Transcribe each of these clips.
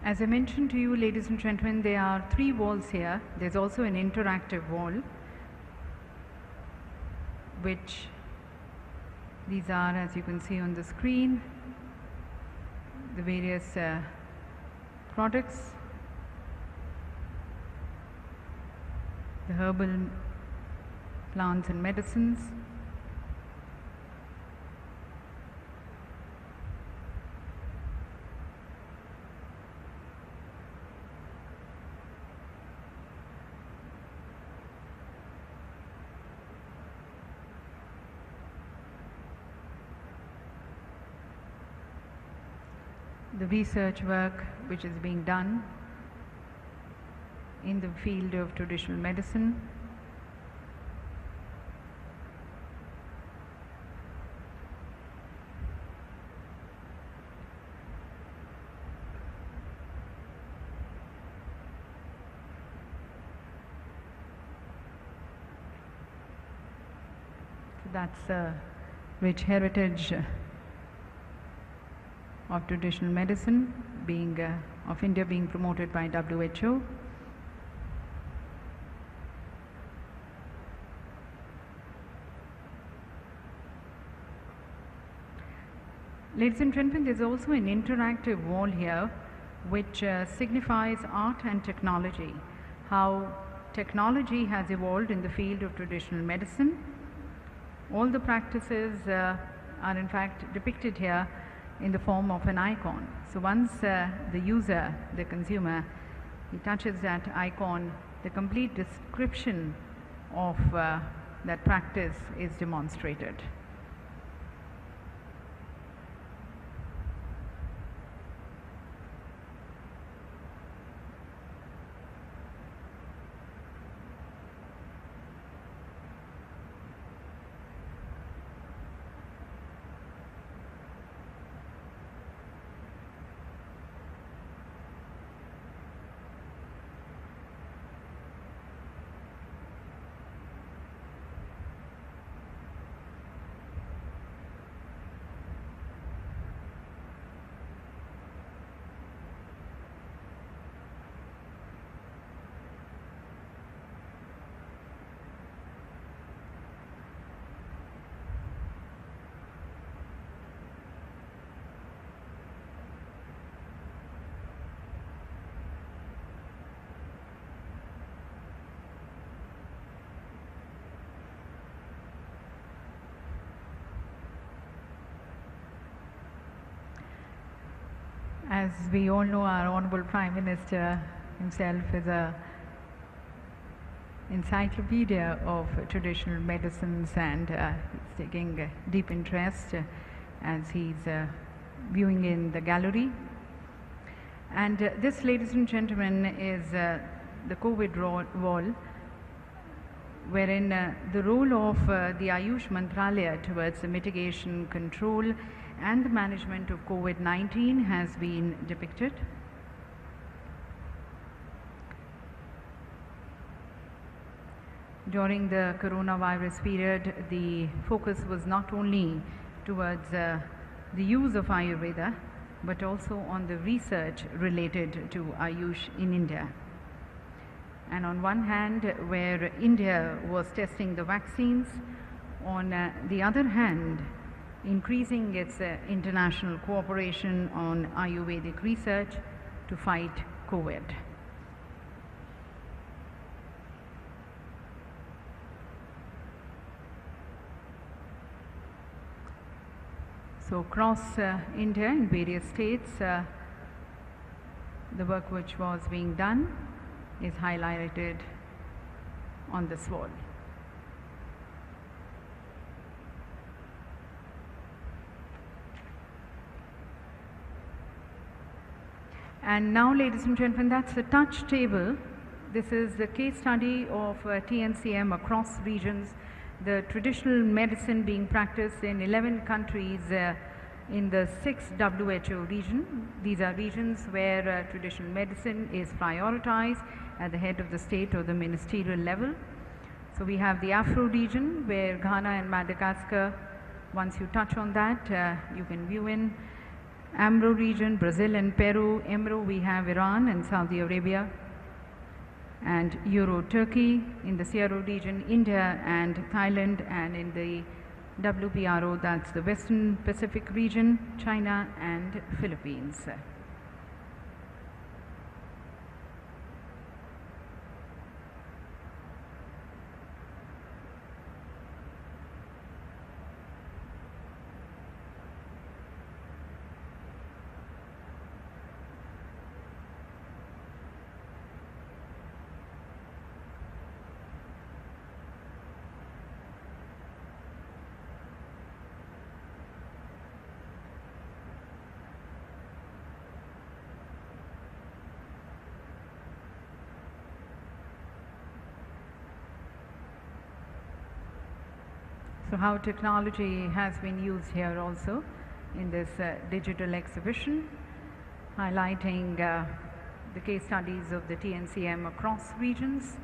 As I mentioned to you, ladies and gentlemen, there are 3 walls here. There's also an interactive wall, which these are, as you can see on the screen, the various products, the herbal plants and medicines, the research work which is being done in the field of traditional medicine, so that's a rich heritage of traditional medicine being of India being promoted by WHO. Ladies and gentlemen, there's also an interactive wall here which signifies art and technology, how technology has evolved in the field of traditional medicine. All the practices are in fact depicted here in the form of an icon. So once the user, the consumer, he touches that icon, the complete description of that practice is demonstrated. As we all know, our Honorable Prime Minister himself is a encyclopedia of traditional medicines, and he's taking deep interest as he's viewing in the gallery. And this, ladies and gentlemen, is the COVID wall, wherein the role of the Ayush Mantralaya towards the mitigation, control and the management of COVID-19 has been depicted. During the coronavirus period, the focus was not only towards the use of Ayurveda, but also on the research related to Ayush in India. And on one hand, where India was testing the vaccines, on the other hand, increasing its international cooperation on Ayurvedic research to fight COVID. So across India in various states, the work which was being done is highlighted on this wall. And now, ladies and gentlemen, that's the touch table. This is the case study of TNCM across regions, the traditional medicine being practiced in 11 countries in the 6 WHO region. These are regions where traditional medicine is prioritized at the head of the state or the ministerial level. So we have the Afro region where Ghana and Madagascar, once you touch on that, you can view in. AMRO region, Brazil and Peru. EMRO, we have Iran and Saudi Arabia. And Euro, Turkey. In the CRO region, India and Thailand. And in the WPRO, that's the Western Pacific region, China and Philippines. So how technology has been used here also in this digital exhibition, highlighting the case studies of the TNCM across regions.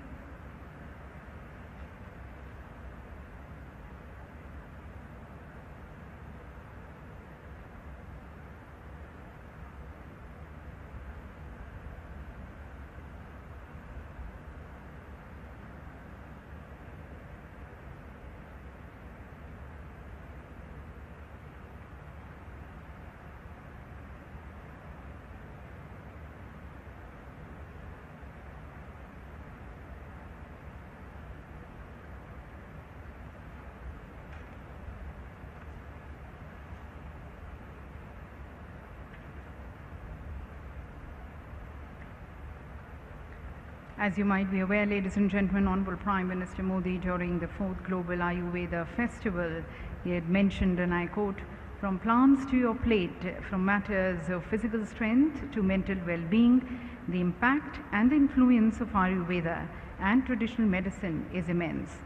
As you might be aware, ladies and gentlemen, Honorable Prime Minister Modi, during the 4th Global Ayurveda Festival, he had mentioned, and I quote, "From plants to your plate, from matters of physical strength to mental well-being, the impact and the influence of Ayurveda and traditional medicine is immense.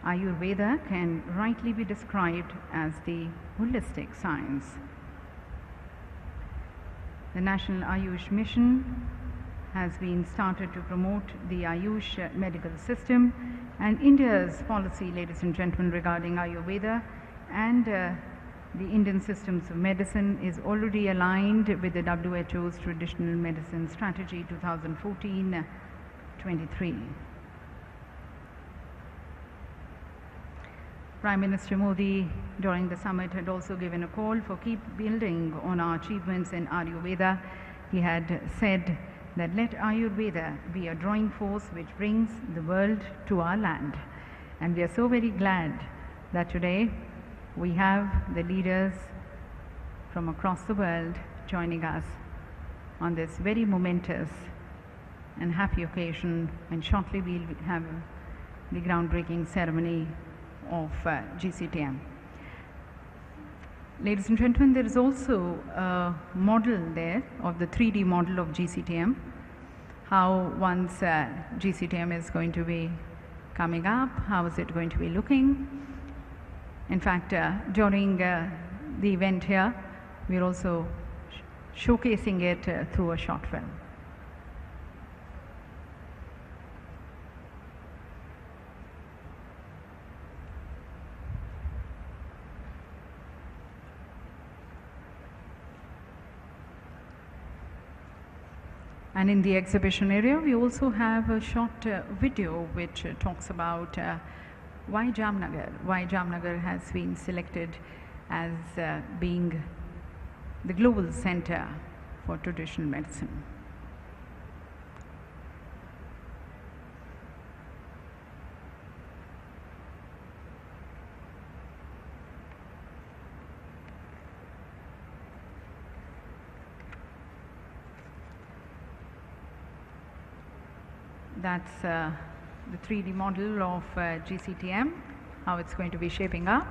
Ayurveda can rightly be described as the holistic science." The National Ayush Mission has been started to promote the Ayush medical system, and India's policy, ladies and gentlemen, regarding Ayurveda and the Indian systems of medicine is already aligned with the WHO's Traditional Medicine Strategy 2014-23. Prime Minister Modi during the summit had also given a call for keep building on our achievements in Ayurveda. He had said that let Ayurveda be a drawing force which brings the world to our land. And we are so very glad that today we have the leaders from across the world joining us on this very momentous and happy occasion, and shortly we'll have the groundbreaking ceremony of GCTM. Ladies and gentlemen, there is also a model there of the 3D model of GCTM, how once GCTM is going to be coming up, how is it going to be looking. In fact, during the event here, we are also showcasing it through a short film. And in the exhibition area, we also have a short video which talks about why Jamnagar has been selected as being the global center for traditional medicine. That's the 3D model of GCTM, how it's going to be shaping up.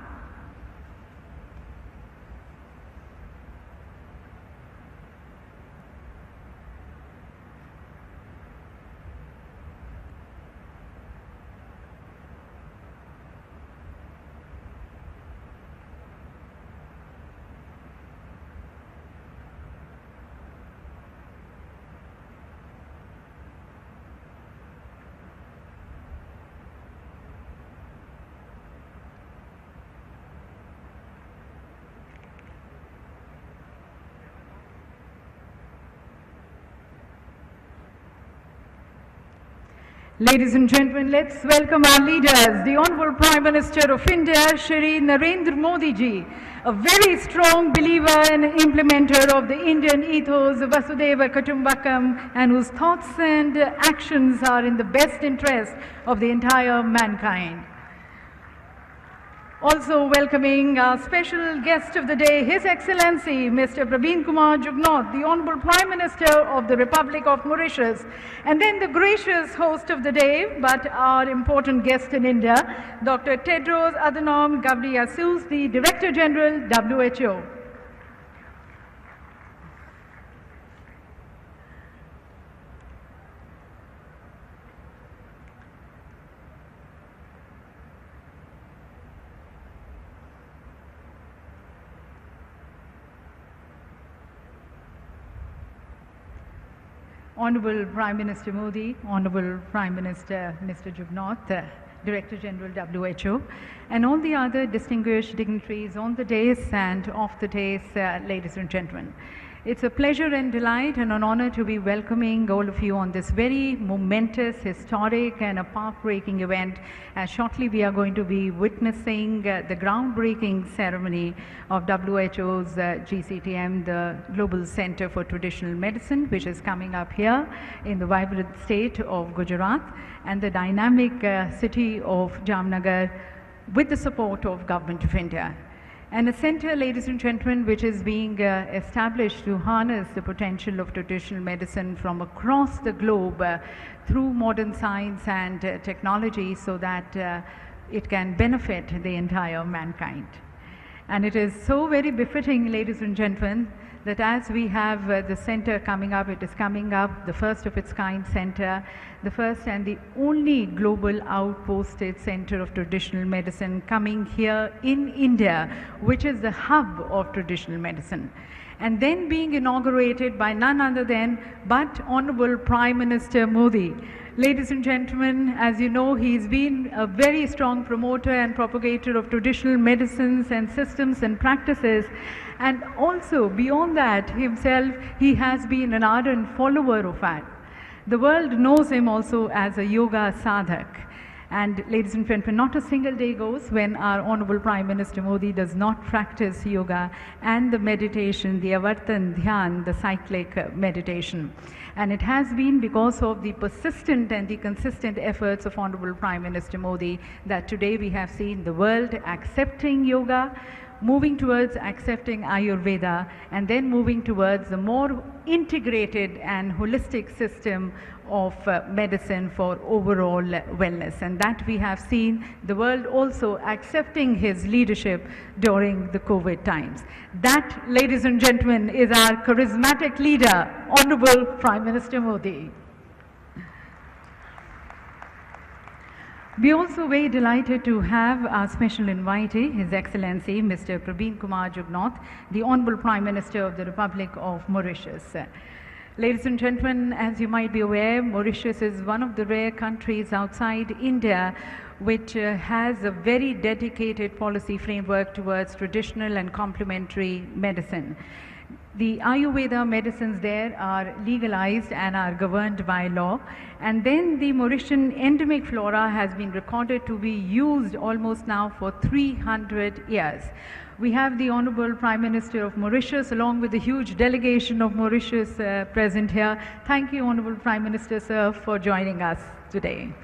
Ladies and gentlemen, let's welcome our leaders, the Honorable Prime Minister of India, Shri Narendra Modi ji, a very strong believer and implementer of the Indian ethos of Vasudhaiva Kutumbakam, and whose thoughts and actions are in the best interest of the entire mankind. Also welcoming our special guest of the day, His Excellency Mr. Praveen Kumar Jugnauth, the Honorable Prime Minister of the Republic of Mauritius, and then the gracious host of the day, but our important guest in India, Dr. Tedros Adhanom Ghebreyesus, the Director General, WHO. Honorable Prime Minister Modi, Honorable Prime Minister Mr. Jugnauth, Director General WHO, and all the other distinguished dignitaries on the dais and off the dais, ladies and gentlemen. It's a pleasure and delight and an honor to be welcoming all of you on this very momentous, historic and a path-breaking event, as shortly we are going to be witnessing the groundbreaking ceremony of WHO's GCTM, the Global Center for Traditional Medicine, which is coming up here in the vibrant state of Gujarat and the dynamic city of Jamnagar with the support of Government of India. And a center, ladies and gentlemen, which is being established to harness the potential of traditional medicine from across the globe through modern science and technology, so that it can benefit the entire mankind. And it is so very befitting, ladies and gentlemen, that as we have the center coming up, it is coming up, the first of its kind center, the first and the only global outposted center of traditional medicine coming here in India, which is the hub of traditional medicine. And then being inaugurated by none other than but Honorable Prime Minister Modi. Ladies and gentlemen, as you know, he's been a very strong promoter and propagator of traditional medicines and systems and practices. And also, beyond that, himself, he has been an ardent follower of that. The world knows him also as a yoga sadhak. And ladies and gentlemen, not a single day goes when our Honorable Prime Minister Modi does not practice yoga and the meditation, the avartan dhyan, the cyclic meditation. And it has been because of the persistent and the consistent efforts of Honorable Prime Minister Modi that today we have seen the world accepting yoga, moving towards accepting Ayurveda, and then moving towards a more integrated and holistic system of medicine for overall wellness. And that we have seen the world also accepting his leadership during the COVID times. That, ladies and gentlemen, is our charismatic leader, Honorable Prime Minister Modi. We are also very delighted to have our special invitee, His Excellency Mr. Praveen Kumar Jugnauth, the Honorable Prime Minister of the Republic of Mauritius. Ladies and gentlemen, as you might be aware, Mauritius is one of the rare countries outside India which has a very dedicated policy framework towards traditional and complementary medicine. The Ayurveda medicines there are legalized and are governed by law. And then the Mauritian endemic flora has been recorded to be used almost now for 300 years. We have the Honorable Prime Minister of Mauritius along with the huge delegation of Mauritius present here. Thank you, Honorable Prime Minister, sir, for joining us today.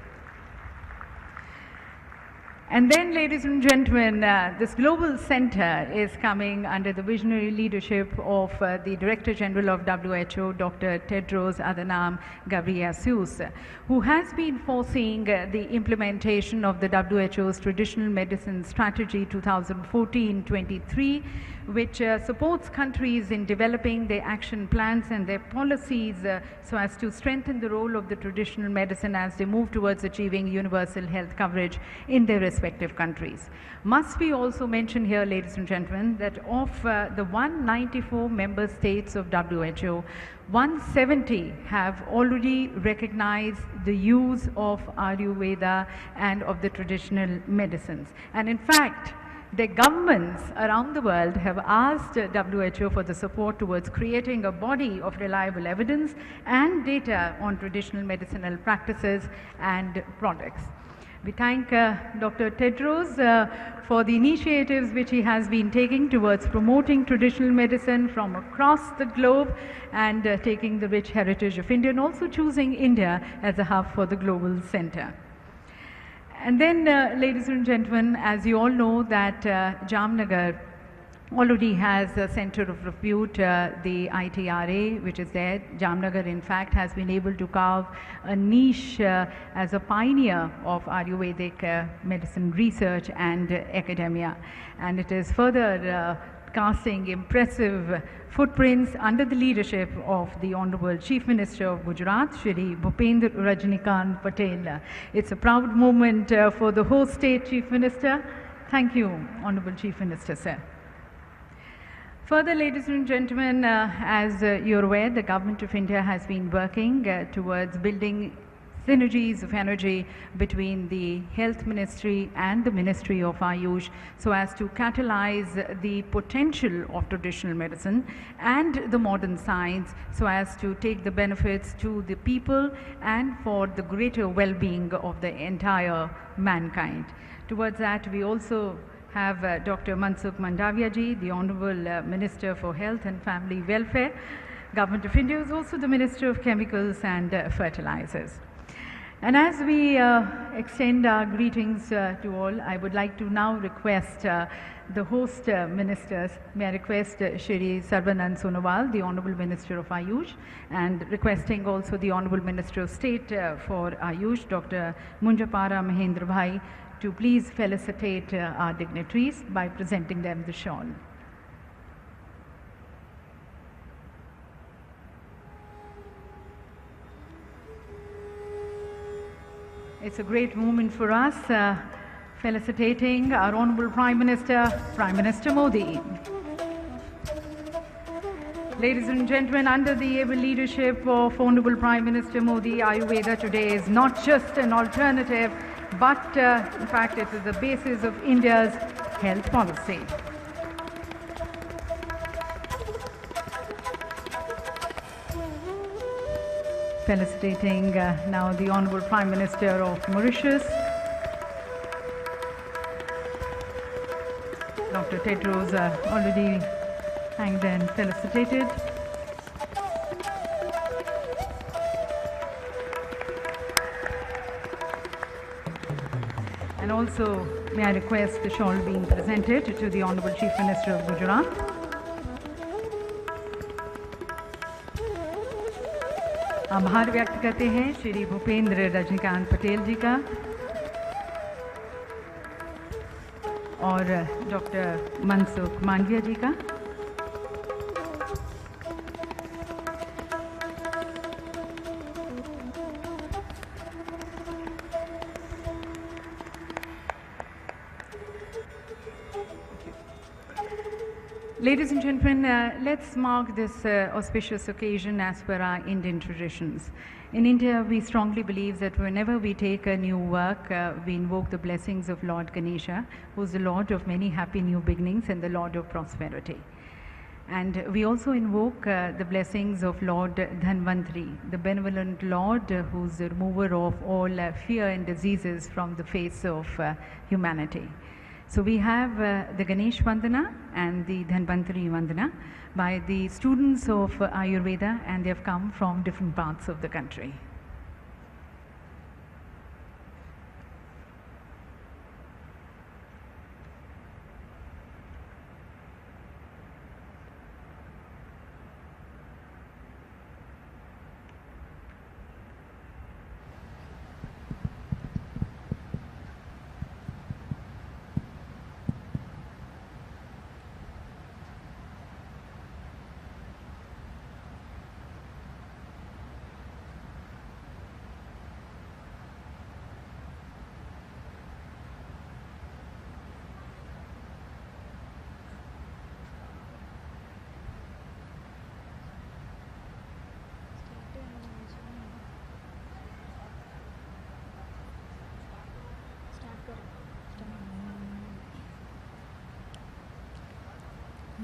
And then, ladies and gentlemen, this global center is coming under the visionary leadership of the Director General of WHO, Dr. Tedros Adhanom Ghebreyesus, who has been foreseeing the implementation of the WHO's Traditional Medicine Strategy 2014-23, which supports countries in developing their action plans and their policies so as to strengthen the role of the traditional medicine as they move towards achieving universal health coverage in their respective countries. Must we also mention here, ladies and gentlemen, that of the 194 member states of WHO, 170 have already recognized the use of Ayurveda and of the traditional medicines. And in fact, The governments around the world have asked WHO for the support towards creating a body of reliable evidence and data on traditional medicinal practices and products. We thank Dr. Tedros for the initiatives which he has been taking towards promoting traditional medicine from across the globe and taking the rich heritage of India and also choosing India as a hub for the global center. And then, ladies and gentlemen, as you all know that Jamnagar already has a center of repute, the ITRA, which is there. Jamnagar, in fact, has been able to carve a niche as a pioneer of Ayurvedic medicine research and academia. And it is further casting impressive footprints under the leadership of the Honorable Chief Minister of Gujarat, Shri Bhupendra Rajnikant Patel. It's a proud moment for the host state Chief Minister. Thank you, Honorable Chief Minister, sir. Further, ladies and gentlemen, as you're aware, the Government of India has been working towards building synergies of energy between the Health Ministry and the Ministry of Ayush so as to catalyze the potential of traditional medicine and the modern science so as to take the benefits to the people and for the greater well-being of the entire mankind. Towards that, we also have Dr. Mansukh Mandavia ji, the Honorable Minister for Health and Family Welfare. Government of India is also the Minister of Chemicals and Fertilizers. And as we extend our greetings to all, I would like to now request the host ministers. May I request Shri Sarvanand Sonowal, the Honorable Minister of Ayush, and requesting also the Honorable Minister of State for Ayush, Dr. Munjapara Mahendra Bhai, to please felicitate our dignitaries by presenting them the shawl. It's a great moment for us, felicitating our Honorable Prime Minister, Prime Minister Modi. Ladies and gentlemen, under the able leadership of Honorable Prime Minister Modi, Ayurveda today is not just an alternative, but in fact it is the basis of India's health policy. Felicitating now the Honorable Prime Minister of Mauritius, Dr. Tedros, already thanked and felicitated. And also, may I request the shawl being presented to the Honorable Chief Minister of Gujarat. आभार व्यक्त करते हैं श्री भूपेंद्र रजनीकांत पटेल जी का और doctor Mansukh Mandaviya जी का। Ladies and gentlemen, let's mark this auspicious occasion as per our Indian traditions. In India, we strongly believe that whenever we take a new work, we invoke the blessings of Lord Ganesha, who is the Lord of many happy new beginnings and the Lord of prosperity. And we also invoke the blessings of Lord Dhanvantri, the benevolent Lord who is the remover of all fear and diseases from the face of humanity. So we have the Ganesh Vandana and the Dhanvantari Vandana by the students of Ayurveda, and they have come from different parts of the country.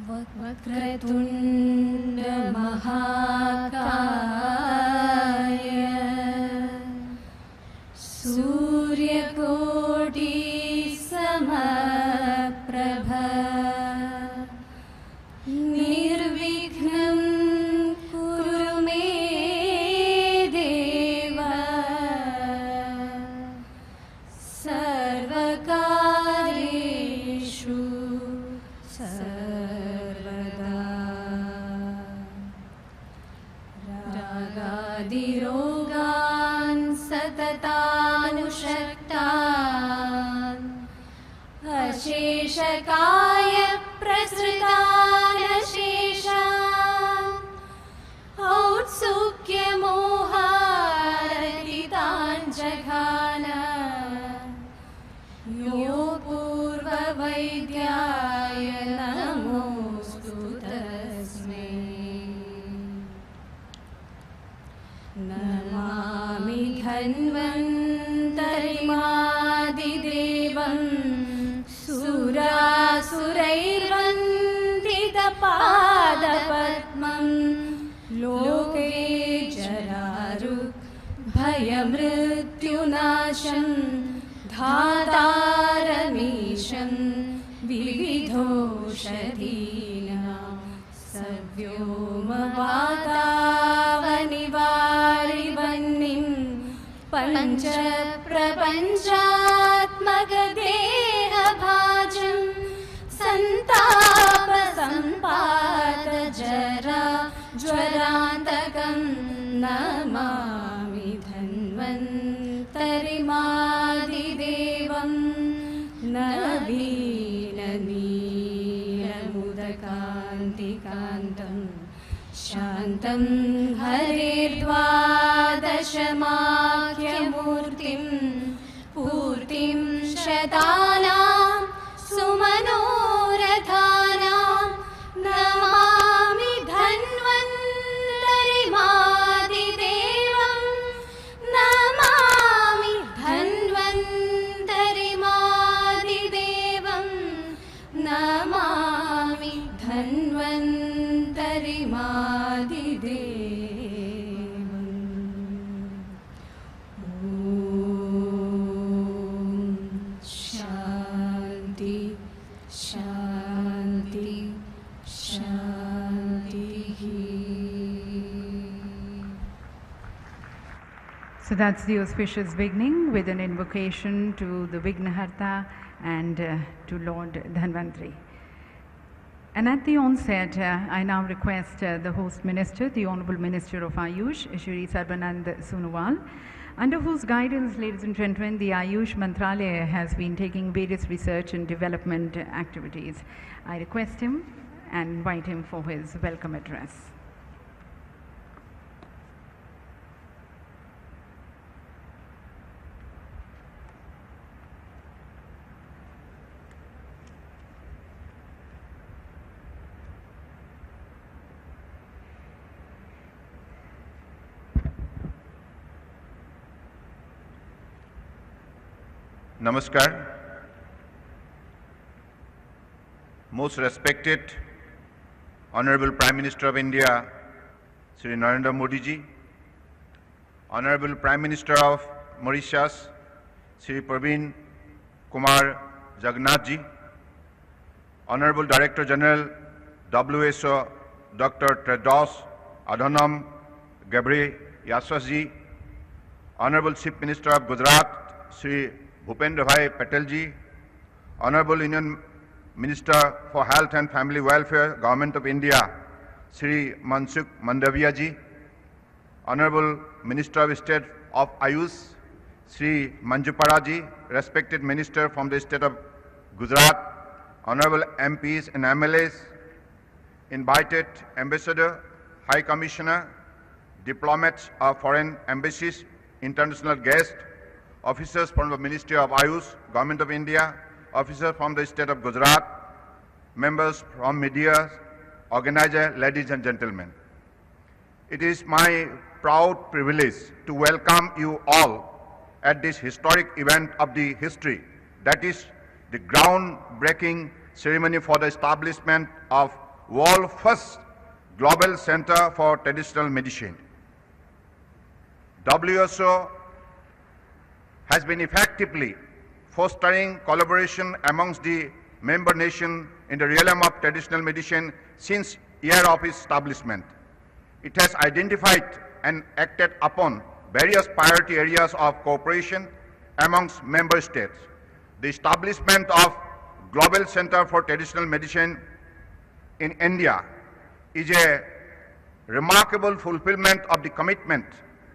वक्रतुण्ड महाकाय सूर्यकोटि समप्रभ निर्विघ्नं कुरु मे देव सर्वकार्येषु सर्वदा रागादिरोगान् सततानुषक्तान् अशेषकाय प्रसृतान् अशेषान् औत्सुक्यमोहारहितान् जघान यो पूर्ववैद्याय नमोऽस्तु तस्मै नमामि धन्वन्तरिमादिदेवं सुरासुरैर्वन्दितपादपद्मं लोके जरारुग्भयमृत्युनाशं धातारमीशं विविधोषधीनां सव्योमवातावनिवारिवह्निं पञ्चप्रपञ्चात्मकदेहभाजं सन्तापसम्पातजरा ज्वरान्तकं नमामि धन्वन्तरिमादिदेवं नवीननीलमुदकान्तिकान्तं शान्तं हरेर्द्वादशमाख्यमूर्तिं पूर्तिं शतानां सुमनोरथानां नमामि धन्वन्तरिमादिदेवं नमामि धन्वन्तरिमादिदेवं नमामि धन्वन्तरिमादिदेवम् ॐ शान्ति शान्ति शान्तिः. So that's the auspicious beginning with an invocation to the Vignaharta and to Lord Dhanvantri. And at the onset, I now request the host minister, the Honorable Minister of Ayush, Shri Sarbanand Sonowal, under whose guidance, ladies and gentlemen, the Ayush Mantralaya has been taking various research and development activities. I request him and invite him for his welcome address. Namaskar. Most respected Honorable Prime Minister of India, Sri Narendra Modi ji, Honorable Prime Minister of Mauritius, Sri Praveen Kumar Jagannath ji, Honorable Director General WHO, Dr. Tedros Adhanom Ghebreyesus ji, Honorable Chief Minister of Gujarat, Sri Bhupendra Bhai Patel ji, Honorable Union Minister for Health and Family Welfare, Government of India, Sri Mansukh Mandaviya ji, Honorable Minister of State of Ayush, Sri Manjupara ji, respected Minister from the State of Gujarat, Honorable MPs and MLAs, invited Ambassador, High Commissioner, diplomats of foreign embassies, international guests, officers from the Ministry of Ayush, Government of India, officers from the State of Gujarat, members from media, organizers, ladies and gentlemen. It is my proud privilege to welcome you all at this historic event of the history, that is the groundbreaking ceremony for the establishment of world's first global center for traditional medicine. WHO has been effectively fostering collaboration amongst the member nations in the realm of traditional medicine since year of its establishment. It has identified and acted upon various priority areas of cooperation amongst member states. The establishment of Global Center for Traditional Medicine in India is a remarkable fulfillment of the commitment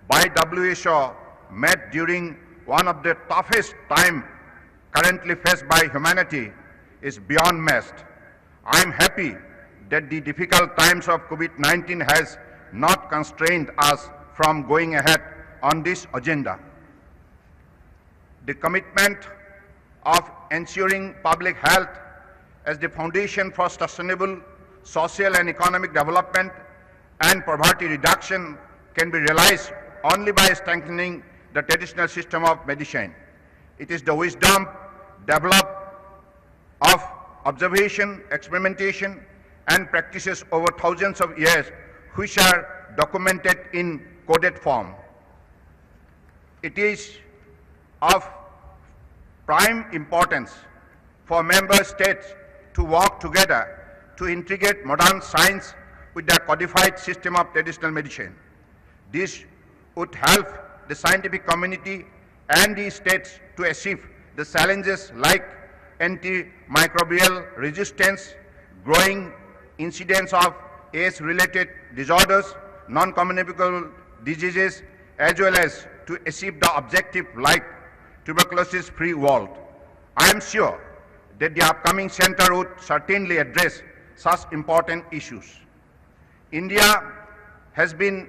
by WHO made during one of the toughest times currently faced by humanity is beyond matched. I am happy that the difficult times of COVID-19 has not constrained us from going ahead on this agenda. The commitment of ensuring public health as the foundation for sustainable social and economic development and poverty reduction can be realized only by strengthening the traditional system of medicine. It is the wisdom developed of observation, experimentation, and practices over thousands of years which are documented in coded form. It is of prime importance for member states to work together to integrate modern science with the codified system of traditional medicine. This would help the scientific community and the states to achieve the challenges like antimicrobial resistance, growing incidence of age-related disorders, non-communicable diseases, as well as to achieve the objective like tuberculosis-free world. I am sure that the upcoming center would certainly address such important issues. India has been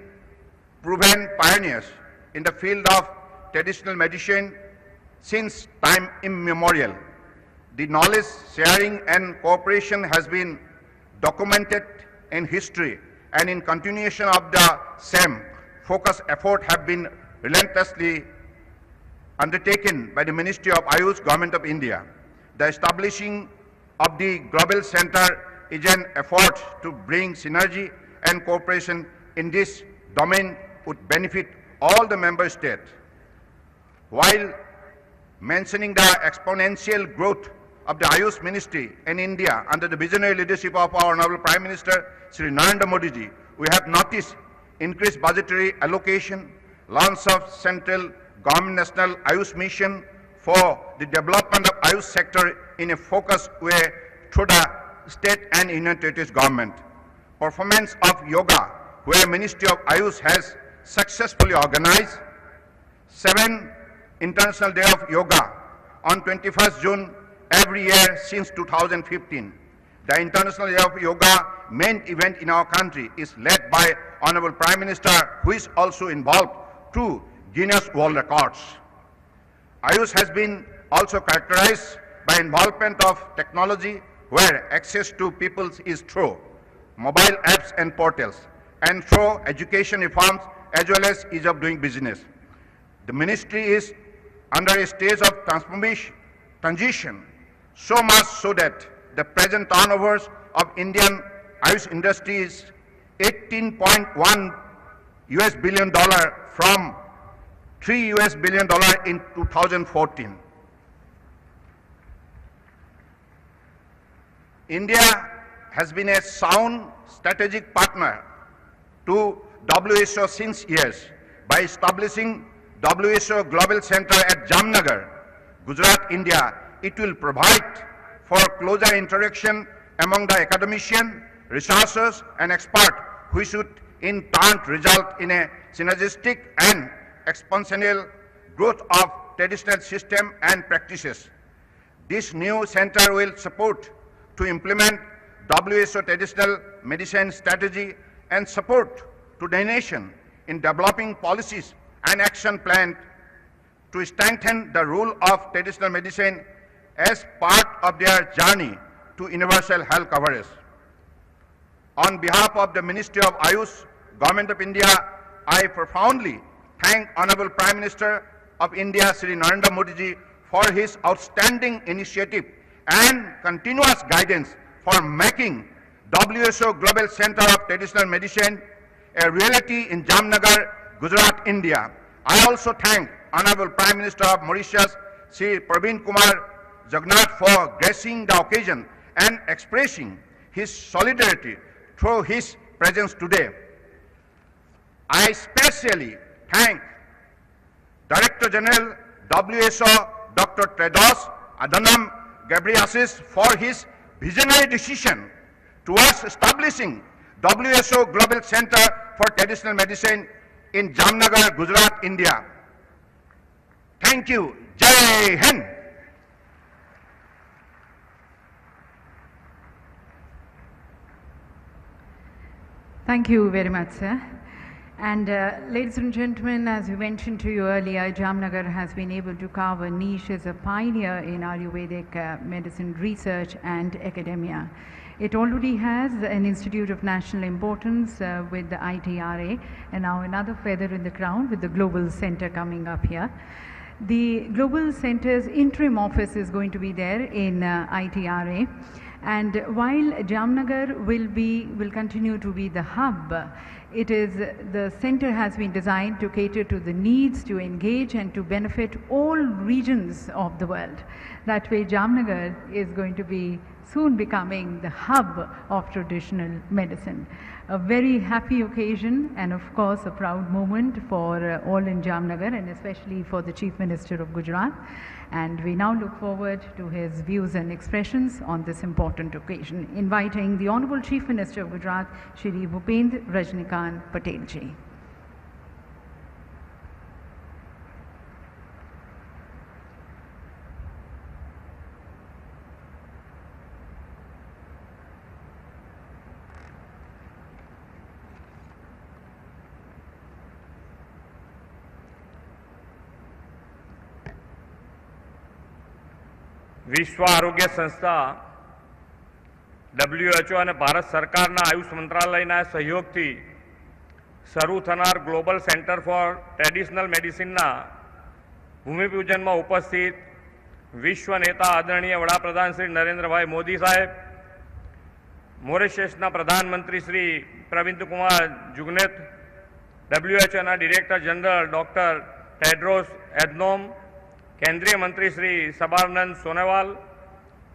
proven pioneers in the field of traditional medicine since time immemorial. The knowledge sharing and cooperation has been documented in history, and in continuation of the same, focused effort have been relentlessly undertaken by the Ministry of Ayush, Government of India. The establishing of the Global Center is an effort to bring synergy and cooperation in this domain would benefit all the member states. While mentioning the exponential growth of the Ayush Ministry in India under the visionary leadership of our Honorable Prime Minister, Shri Narendra Modi ji, we have noticed increased budgetary allocation, launch of Central Government National Ayush Mission for the development of Ayush sector in a focused way through the state and Union Territories government. Performance of yoga, where Ministry of Ayush has successfully organized 7 International Day of Yoga on 21st June every year since 2015. The International Day of Yoga main event in our country is led by Honorable Prime Minister, who is also involved through Guinness World Records. Ayush has been also characterized by involvement of technology, where access to people is through mobile apps and portals, and through education reforms as well as ease of doing business. The ministry is under a stage of transition, so much so that the present turnovers of Indian Ayush industry is $18.1 billion from $3 billion in 2014. India has been a sound strategic partner to WHO since years by establishing WHO Global Center at Jamnagar, Gujarat, India. It will provide for closer interaction among the academicians, researchers and experts, which should in turn result in a synergistic and exponential growth of traditional system and practices. This new center will support to implement WHO traditional medicine strategy and support to the nation in developing policies and action plans to strengthen the role of traditional medicine as part of their journey to universal health coverage. On behalf of the Ministry of Ayush, Government of India, I profoundly thank Honorable Prime Minister of India, Shri Narendra Modi ji, for his outstanding initiative and continuous guidance for making WHO Global Center of Traditional Medicine, a reality in Jamnagar, Gujarat, India. I also thank Honorable Prime Minister of Mauritius, Sri Praveen Kumar Jagannath, for gracing the occasion and expressing his solidarity through his presence today. I especially thank Director General WHO Dr. Tedros Adhanom Ghebreyesus for his visionary decision towards establishing WHO Global Center for Traditional Medicine in Jamnagar, Gujarat, India. Thank you. Jai Hind. Thank you very much, sir. And ladies and gentlemen, as we mentioned to you earlier, Jamnagar has been able to carve a niche as a pioneer in Ayurvedic medicine research and academia. It already has an institute of national importance with the ITRA, and now another feather in the crown with the Global Center coming up here. The Global Center's interim office is going to be there in ITRA. And while Jamnagar will continue to be the hub, the center has been designed to cater to the needs, to engage and to benefit all regions of the world. That way Jamnagar is going to be soon becoming the hub of traditional medicine. A very happy occasion and of course a proud moment for all in Jamnagar and especially for the Chief Minister of Gujarat. And we now look forward to his views and expressions on this important occasion, inviting the Honorable Chief Minister of Gujarat, Shri Bhupendra Rajnikant Patel ji. विश्व आरोग्य संस्था WHO અને ભારત સરકારના આયુષ મંત્રાલયના સહયોગથી શરૂ થનાર global centre for traditional મેડિસિનના ભૂમિપૂજનમાં ઉપસ્થિત વિશ્વ નેતા આદરણીય વડાપ્રધાન શ્રી નરેન્દ્રભાઈ મોદી સાહેબ, મોરિશિયસના પ્રધાનમંત્રી શ્રી પ્રવિન્દ કુમાર જુગનેથ, WHOના director general doctor Tedros Adhanom, केंद्रीय मंत्री श्री सबानंद सोनोवाल,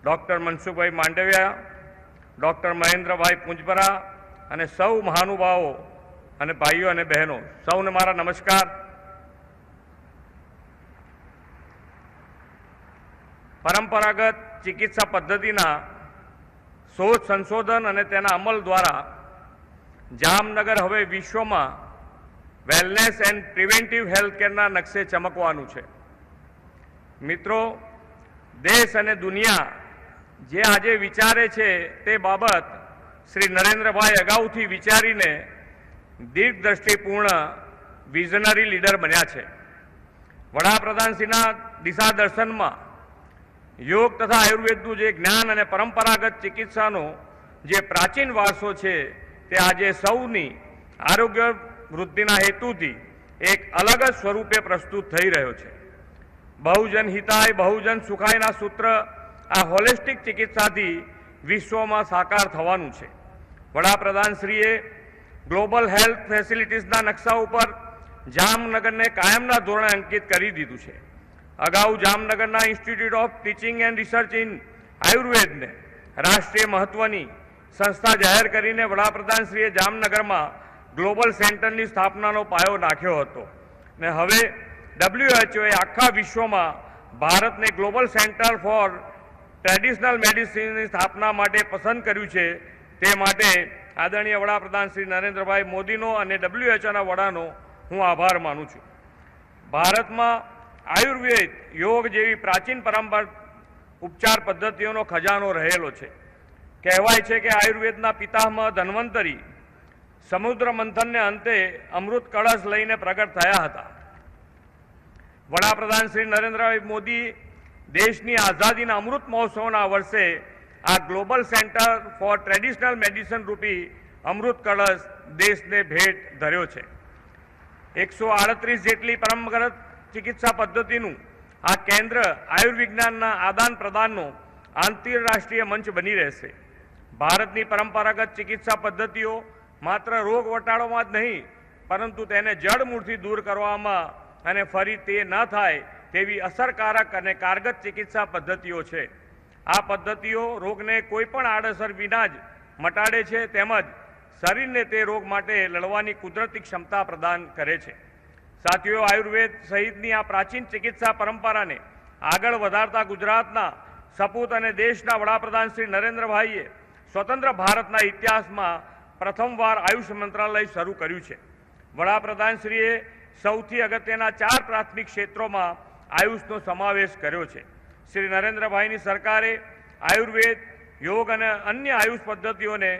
डॉक्टर मनसुखभाई मांडविया, डॉक्टर महेंद्र भाई पुंजपरा अने सौ महानुभावों अने भाईओ अने बहनों सौने मारा नमस्कार। परंपरागत चिकित्सा पद्धतिना शोध संशोधन अने तेना अमल द्वारा जामनगर हवे विश्व में वेलनेस एंड प्रिवेंटिव हेल्थ केरना नक्शे चमकवानुं छे। मित्रों, देश अने दुनिया जे आजे विचारे छे ते बाबत श्री नरेन्द्रभाई अगाउथी विचारीने दीर्घदृष्टिपूर्ण विजनरी लीडर बन्या छे। वडाप्रधानश्रीना दिशादर्शन में योग तथा आयुर्वेदनुं जे ज्ञान अने परंपरागत चिकित्सानो जे प्राचीन वारसो छे ते आजे सौनी आरोग्य वृद्धिना हेतुथी एक अलग ज स्वरूपे प्रस्तुत थई रह्यो छे। बहुजन हिताय बहुजन सुखायना सूत्र आ होलिस्टिक चिकित्साथी विश्व में साकार थवानुं छे। वडाप्रधानश्रीए ग्लोबल हेल्थ फेसिलिटीजना नक्शा पर जामनगर ने कायमना धोरणे अंकित करी दीधुं छे। अगाऊ जामनगरना institute of teaching and research in Ayurveda ने राष्ट्रीय महत्वनी संस्था जाहिर करीने वडाप्रधानश्रीए जामनगर में ग्लोबल सेंटरनी स्थापनानो पायो नाख्यो हतो ने हवे WHO आखा विश्व में भारत ने global centre for traditional medicine की स्थापना माटे पसंद कर्यु छे। ते माटे आदरणीय वडाप्रधान श्री नरेन्द्रभाई मोदीनो अने WHO ना वडानो हूँ आभार मानु छूं। भारत में आयुर्वेद योग जेवी प्राचीन परंपरा उपचार पद्धतिओनो खजानो रहेलो छे। कहेवाय छे के आयुर्वेदना पितामह धन्वंतरी समुद्र मंथन ने अंते अमृत कलश लईने प्रगट थया हता। वडाप्रधान श्री नरेन्द्रभाई मोदी देशनी आजादीना अमृत महोत्सवना वर्षे आ global centre for traditional medicine रूपी अमृत कलश देश ने भेट धर्यो छे। 138 जेटली परंपरागत चिकित्सा पद्धतिनुं आ केन्द्र आयुर्विज्ञानना आदान प्रदाननो आंतरराष्ट्रीय मंच बनी रहेशे। ભારતની પરંપરાગત ચિકિત્સા પદ્ધતિઓ માત્ર રોગ વટાળોમાં જ નહીં, પરંતુ તેને જડમૂળથી દૂર કરવામાં અને ફરી તે ન થાય તેવી અસરકારક અને કારગર ચિકિત્સા પદ્ધતિઓ છે. આ પદ્ધતિઓ રોગને કોઈપણ આડઅસર વિના જ મટાડે છે, તેમજ શરીરને તે રોગ માટે લડવાની કુદરતી ક્ષમતા પ્રદાન કરે છે. સાથીઓ, આયુર્વેદ સહિતની આ પ્રાચીન ચિકિત્સા પરંપરાને આગળ વધારતા ગુજરાતના સપૂત અને દેશના વડાપ્રધાન શ્રી નરેન્દ્રભાઈએ સ્વતંત્ર ભારતના ઇતિહાસમાં પ્રથમવાર આયુષ મંત્રાલય શરૂ કર્યું છે. વડાપ્રધાનશ્રીએ સૌથી અગત્યના 4 પ્રાથમિક ક્ષેત્રોમાં આયુષનો સમાવેશ કર્યો છે. શ્રી નરેન્દ્રભાઈની સરકારે આયુર્વેદ, યોગ અને અન્ય આયુષ પદ્ધતિઓને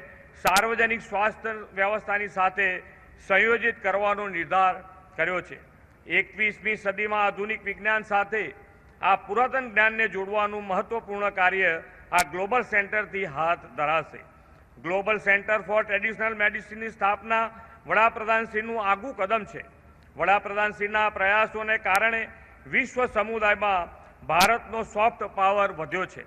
સાર્વજનિક સ્વાસ્થ્ય વ્યવસ્થાની સાથે સંયોજિત કરવાનો નિર્ધાર કર્યો છે. 21મી સદીમાં આધુનિક વિજ્ઞાન સાથે આ પુરાતન જ્ઞાનને જોડવાનું મહત્વપૂર્ણ કાર્ય આ ગ્લોબલ સેન્ટરથી હાથ ધરાશે. ગ્લોબલ સેન્ટર ફોર ટ્રેડિશનલ મેડિસિનની સ્થાપના વડાપ્રધાનશ્રીનું આગવું કદમ છે. વડાપ્રધાનશ્રીના પ્રયાસોને કારણે વિશ્વ સમુદાયમાં ભારતનો સોફ્ટ પાવર વધ્યો છે.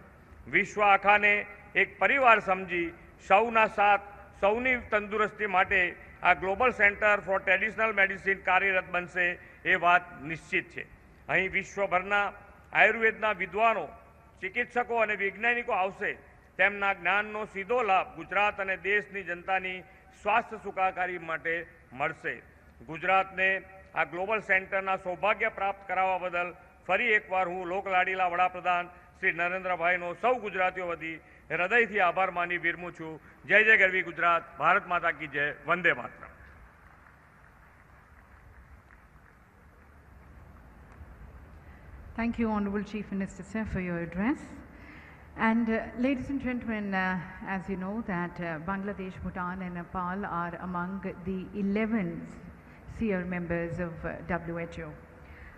વિશ્વ આખાને એક પરિવાર સમજી સૌના સાથ, સૌની તંદુરસ્તી માટે આ global centre for traditional medicine કાર્યરત બનશે એ વાત નિશ્ચિત છે. અહીં વિશ્વભરના આયુર્વેદના વિદ્વાનો, ચિકિત્સકો અને વૈજ્ઞાનિકો આવશે. તેમના જ્ઞાનનો સીધો લાભ ગુજરાત અને દેશની જનતાની સ્વાસ્થ્ય સુખાકારી માટે મળશે. ગુજરાતને આ ગ્લોબલ સેન્ટરના સૌભાગ્ય પ્રાપ્ત કરાવવા બદલ ફરી એકવાર હું લોકલાડીલા વડાપ્રધાન શ્રી નરેન્દ્રભાઈનો સૌ ગુજરાતીઓ વતી હૃદયથી આભાર માની વિરમું છું. જય જય ગરવી ગુજરાત, ભારત માતા કી જય, Vande Mataram. Thank you, Honorable Chief Minister Sir, for your address. And ladies and gentlemen, as you know that Bangladesh, Bhutan and Nepal are among the 11 SEER members of WHO.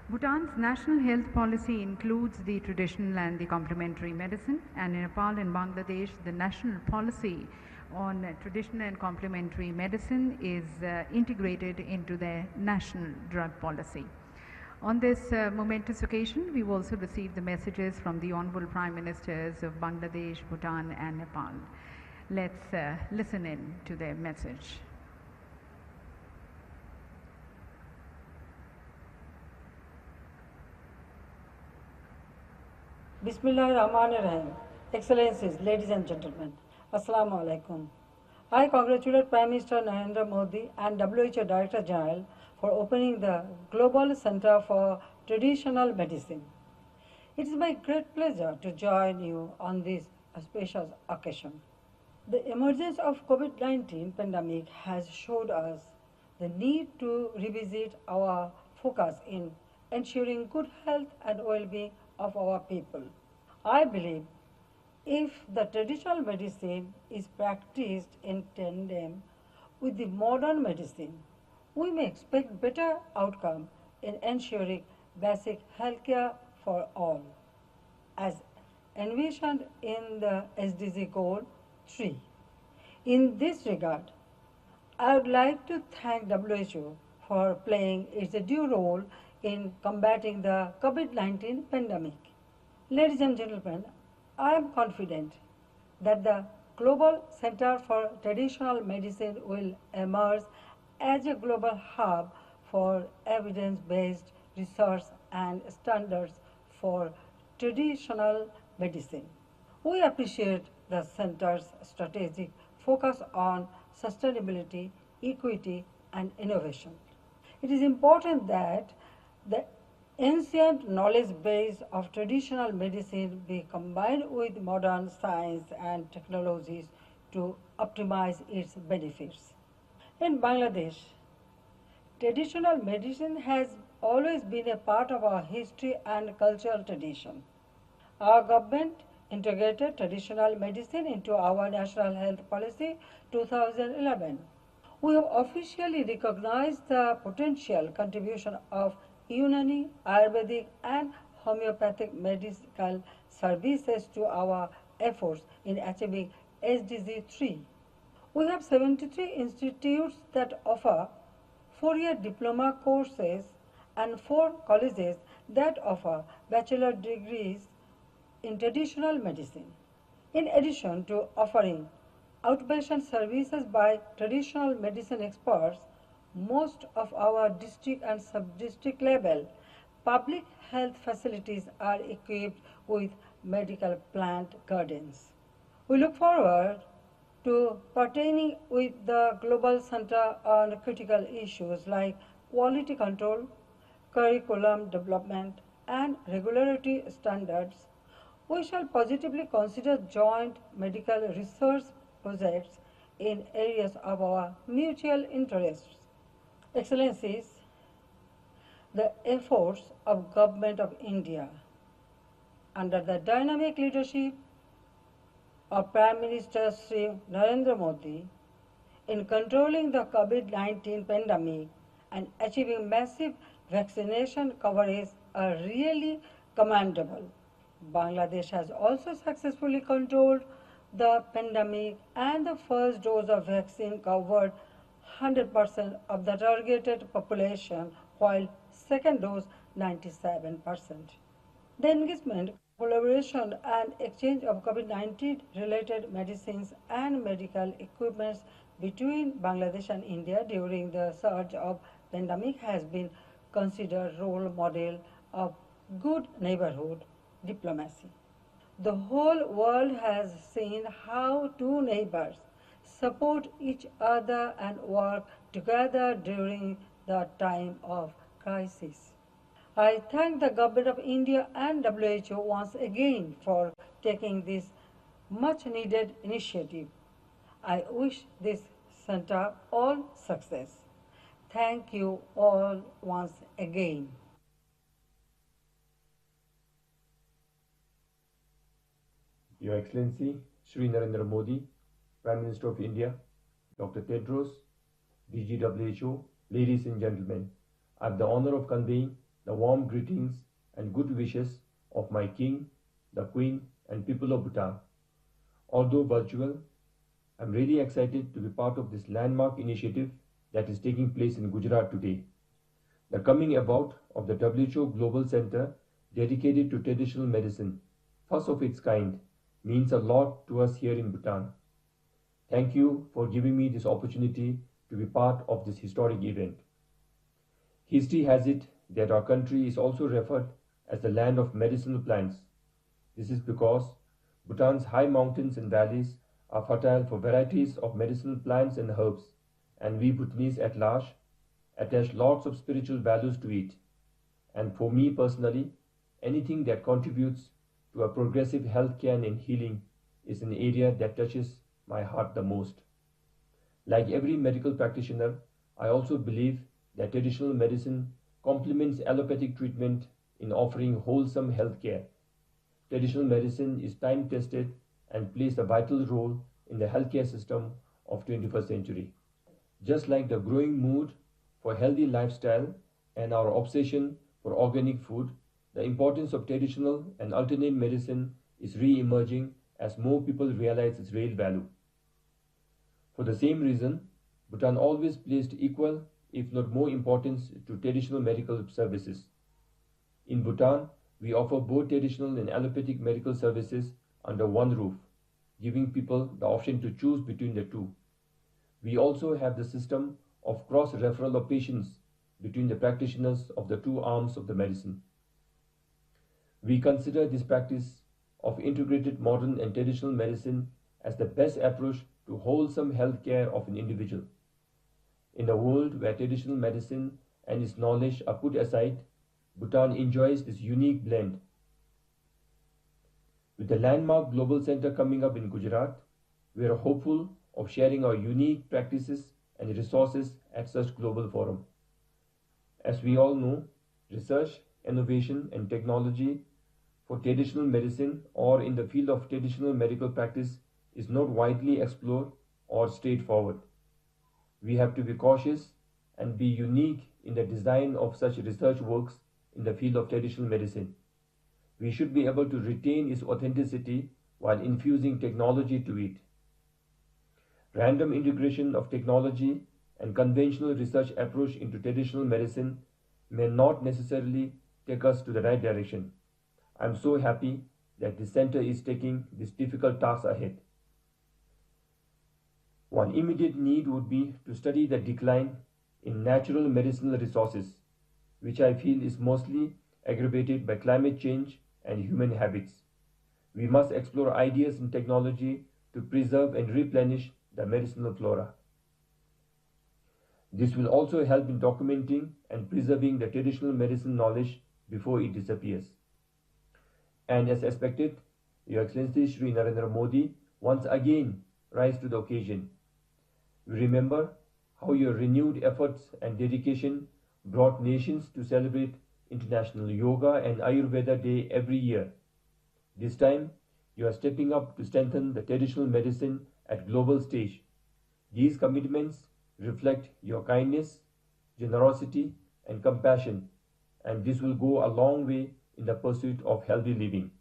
Bhutan's national health policy includes the traditional and the complementary medicine, and in Nepal and Bangladesh, the national policy on traditional and complementary medicine is integrated into their national drug policy. On this momentous occasion, we've also received the messages from the Honorable Prime Ministers of Bangladesh, Bhutan and Nepal. Let's listen in to their message. Bismillahirrahmanirrahim. Excellencies, ladies and gentlemen, Assalamu alaikum. I congratulate Prime Minister Narendra Modi and WHO Director General for opening the Global Center for Traditional Medicine. It is my great pleasure to join you on this auspicious occasion. The emergence of COVID-19 pandemic has showed us the need to revisit our focus in ensuring good health and well-being of our people. I believe if the traditional medicine is practiced in tandem with the modern medicine, we may expect better outcome in ensuring basic healthcare for all, as envisioned in the SDG Goal 3. In this regard, I would like to thank WHO for playing its due role in combating the COVID-19 pandemic. Ladies and gentlemen, I am confident that the Global Center for Traditional Medicine will emerge as a global hub for evidence-based research and standards for traditional medicine. We appreciate the Center's strategic focus on sustainability, equity, and innovation. It is important that the ancient knowledge base of traditional medicine be combined with modern science and technologies to optimize its benefits. In Bangladesh, traditional medicine has always been a part of our history and cultural tradition. Our government integrated traditional medicine into our National Health Policy 2011. We have officially recognized the potential contribution of Unani, Ayurvedic and homeopathic medical services to our efforts in achieving SDG 3. We have 73 institutes that offer 4-year diploma courses and 4 colleges that offer bachelor degrees in traditional medicine. In addition to offering outpatient services by traditional medicine experts, most of our district and sub-district level public health facilities are equipped with medical plant gardens. We look forward to partnering with the Global Center on critical issues like quality control, curriculum development, and regulatory standards. We shall positively consider joint medical research projects in areas of our mutual interests. Excellencies, the efforts of Government of India under the dynamic leadership of Prime Minister Sri Narendra Modi in controlling the COVID-19 pandemic and achieving massive vaccination coverage are really commendable. Bangladesh has also successfully controlled the pandemic and the first dose of vaccine covered 100% of the targeted population, while second dose 97%. The engagement, collaboration and exchange of COVID-19 related medicines and medical equipments between Bangladesh and India during the surge of pandemic has been considered role model of good neighborhood diplomacy. The whole world has seen how two neighbors support each other and work together during the time of crisis. I thank the Government of India and WHO once again for taking this much needed initiative. I wish this center all success. Thank you all once again. Your Excellency, Shri Narendra Modi, Prime Minister of India, Dr. Tedros, DGWHO, ladies and gentlemen, I have the honor of conveying the warm greetings and good wishes of my King, the Queen, and people of Bhutan. Although virtual, I am really excited to be part of this landmark initiative that is taking place in Gujarat today. The coming about of the WHO Global Center dedicated to traditional medicine, first of its kind, means a lot to us here in Bhutan. Thank you for giving me this opportunity to be part of this historic event. History has it that our country is also referred as the land of medicinal plants. This is because Bhutan's high mountains and valleys are fertile for varieties of medicinal plants and herbs, and we Bhutanese at large attach lots of spiritual values to it. And for me personally, anything that contributes to a progressive healthcare and healing is an area that touches my heart the most. Like every medical practitioner, I also believe that traditional medicine complements allopathic treatment in offering wholesome healthcare. Traditional medicine is time-tested and plays a vital role in the healthcare system of 21st century. Just like the growing mood for healthy lifestyle and our obsession for organic food, the importance of traditional and alternate medicine is re-emerging as more people realize its real value. For the same reason, Bhutan always placed equal, if not more importance to traditional medical services. In Bhutan, we offer both traditional and allopathic medical services under one roof, giving people the option to choose between the two. We also have the system of cross-referral of patients between the practitioners of the two arms of the medicine. We consider this practice of integrated modern and traditional medicine as the best approach to wholesome health care of an individual. In a world where traditional medicine and its knowledge are put aside, Bhutan enjoys this unique blend. With the landmark global center coming up in Gujarat, we are hopeful of sharing our unique practices and resources at such global forum. As we all know, research, innovation and technology for traditional medicine or in the field of traditional medical practice is not widely explored or straightforward. We have to be cautious and be unique in the design of such research works in the field of traditional medicine. We should be able to retain its authenticity while infusing technology to it. Random integration of technology and conventional research approach into traditional medicine may not necessarily take us to the right direction. I am so happy that the center is taking this difficult task ahead. One immediate need would be to study the decline in natural medicinal resources, which I feel is mostly aggravated by climate change and human habits. We must explore ideas and technology to preserve and replenish the medicinal flora. This will also help in documenting and preserving the traditional medicine knowledge before it disappears. And as expected, Your Excellency Shri Narendra Modi once again rise to the occasion. We remember how your renewed efforts and dedication brought nations to celebrate International Yoga and Ayurveda Day every year. This time, you are stepping up to strengthen the traditional medicine at global stage. These commitments reflect your kindness, generosity, and compassion, and this will go a long way in the pursuit of healthy living.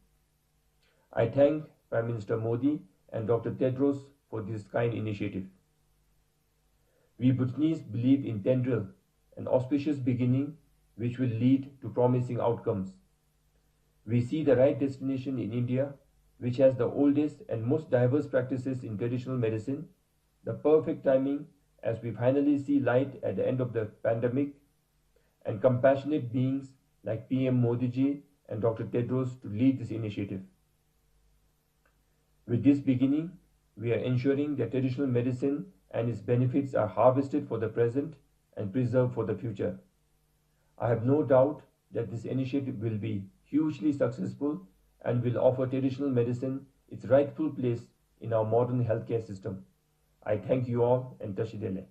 I thank Prime Minister Modi and Dr. Tedros for this kind initiative. We Bhutanese believe in tendril, an auspicious beginning which will lead to promising outcomes. We see the right destination in India, which has the oldest and most diverse practices in traditional medicine, the perfect timing as we finally see light at the end of the pandemic, and compassionate beings like PM Modi ji and Dr. Tedros to lead this initiative. With this beginning, we are ensuring that traditional medicine and its benefits are harvested for the present and preserved for the future. I have no doubt that this initiative will be hugely successful and will offer traditional medicine its rightful place in our modern healthcare system. I thank you all and Tashidele.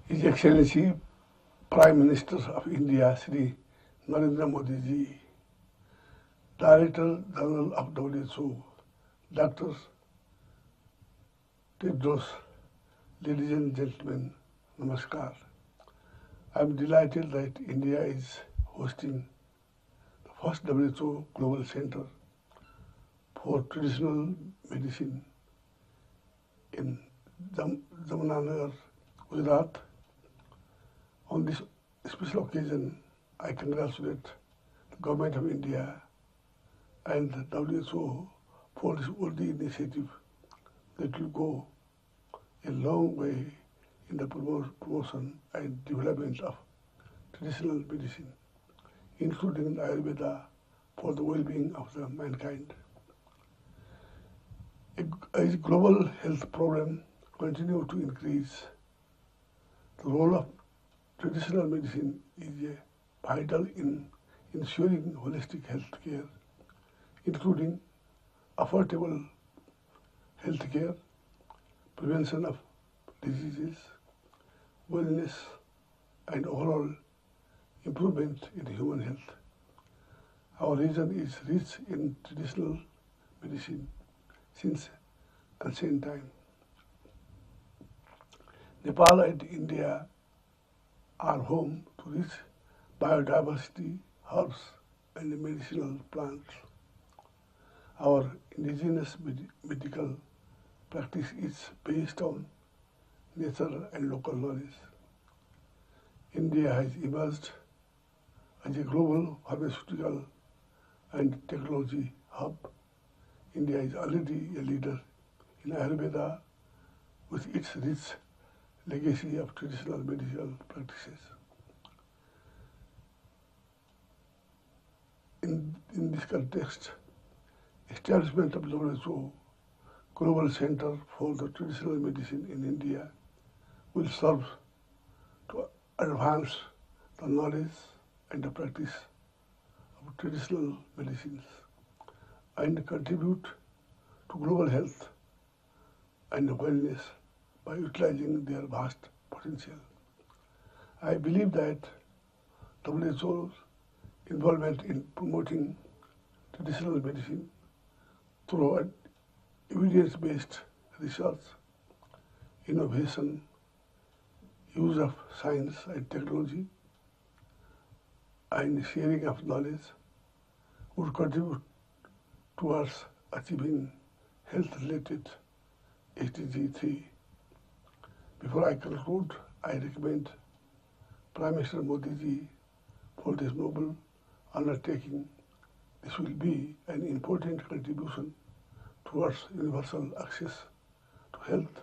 His Excellency Prime Minister of India, Shri Narendra Modi ji, Director General of WHO, Dr. Tedros, ladies and gentlemen, Namaskar. I am delighted that India is hosting the first WHO Global Center for Traditional Medicine in Jamnagar, Gujarat. On this special occasion, I congratulate the Government of India and the WHO for this worthy initiative that will go a long way in the promotion and development of traditional medicine, including Ayurveda, for the well-being of the mankind. As global health problems continue to increase, the role of traditional medicine is vital in ensuring holistic health care, including affordable health care, prevention of diseases, wellness, and overall improvement in human health. Our region is rich in traditional medicine since ancient time. Nepal and India are home to rich biodiversity, herbs, and medicinal plants. Our indigenous medical practice is based on nature and local knowledge. India has emerged as a global pharmaceutical and technology hub. India is already a leader in Ayurveda with its rich legacy of traditional medical practices. In this context, establishment of WHO Global Center for the Traditional Medicine in India will serve to advance the knowledge and the practice of traditional medicines and contribute to global health and wellness by utilizing their vast potential. I believe that WHO's involvement in promoting traditional medicine through evidence-based research, innovation, use of science and technology, and sharing of knowledge would contribute towards achieving health-related SDG 3. Before I conclude, I recommend Prime Minister Modi ji for this noble undertaking. This will be an important contribution towards universal access to health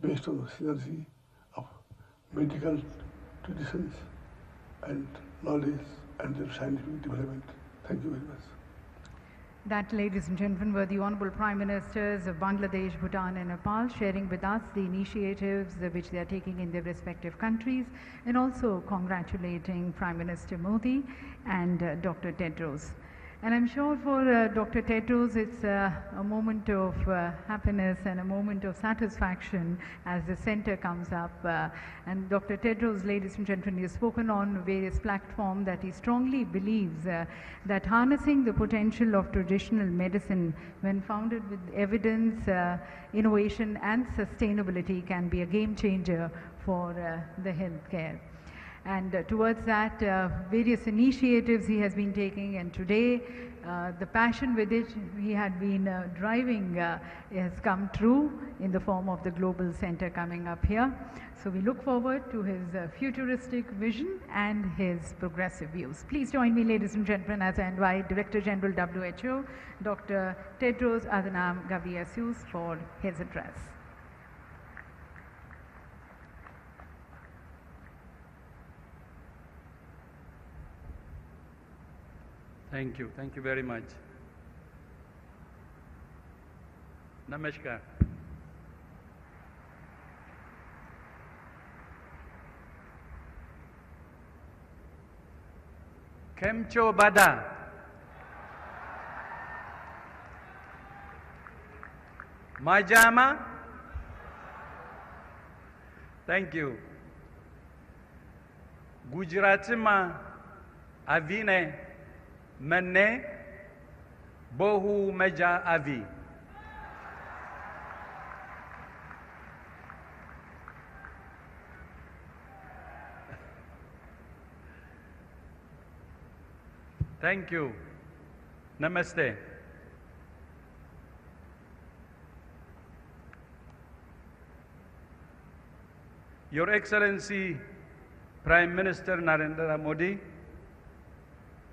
based on the synergy of medical traditions and knowledge and their scientific development. Thank you very much. That, ladies and gentlemen, were the Honorable Prime Ministers of Bangladesh, Bhutan and Nepal sharing with us the initiatives which they are taking in their respective countries, and also congratulating Prime Minister Modi and Dr. Tedros. And I'm sure for Dr. Tedros, it's a moment of happiness and a moment of satisfaction as the center comes up. And Dr. Tedros, ladies and gentlemen, he has spoken on various platforms that he strongly believes that harnessing the potential of traditional medicine when founded with evidence, innovation and sustainability can be a game changer for the healthcare. And towards that, various initiatives he has been taking, and today the passion with which he had been driving has come true in the form of the Global Center coming up here. So we look forward to his futuristic vision and his progressive views. Please join me, ladies and gentlemen, as I invite Director General WHO, Dr. Tedros Adhanom Ghebreyesus, for his address. Thank you very much. Namaskar. Kemcho Bada. Majama. Thank you. Gujaratima Avine Mane Bohu Meja Avi. Thank you. Namaste. Your Excellency Prime Minister Narendra Modi,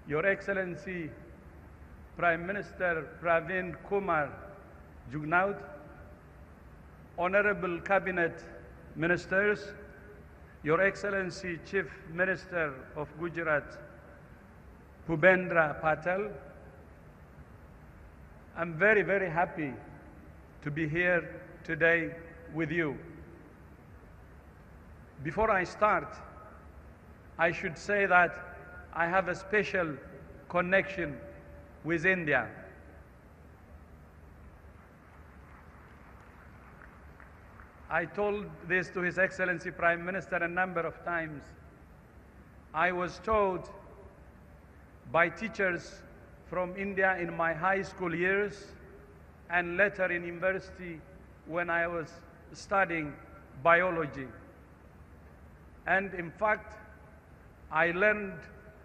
Your Excellency Prime Minister Pravin Kumar Jugnauth, Honorable Cabinet Ministers, Your Excellency Chief Minister of Gujarat Bhupendra Patel, I'm very, very happy to be here today with you. Before I start, I should say that I have a special connection with India. I told this to His Excellency Prime Minister a number of times. I was told by teachers from India in my high school years and later in university when I was studying biology. And in fact, I learned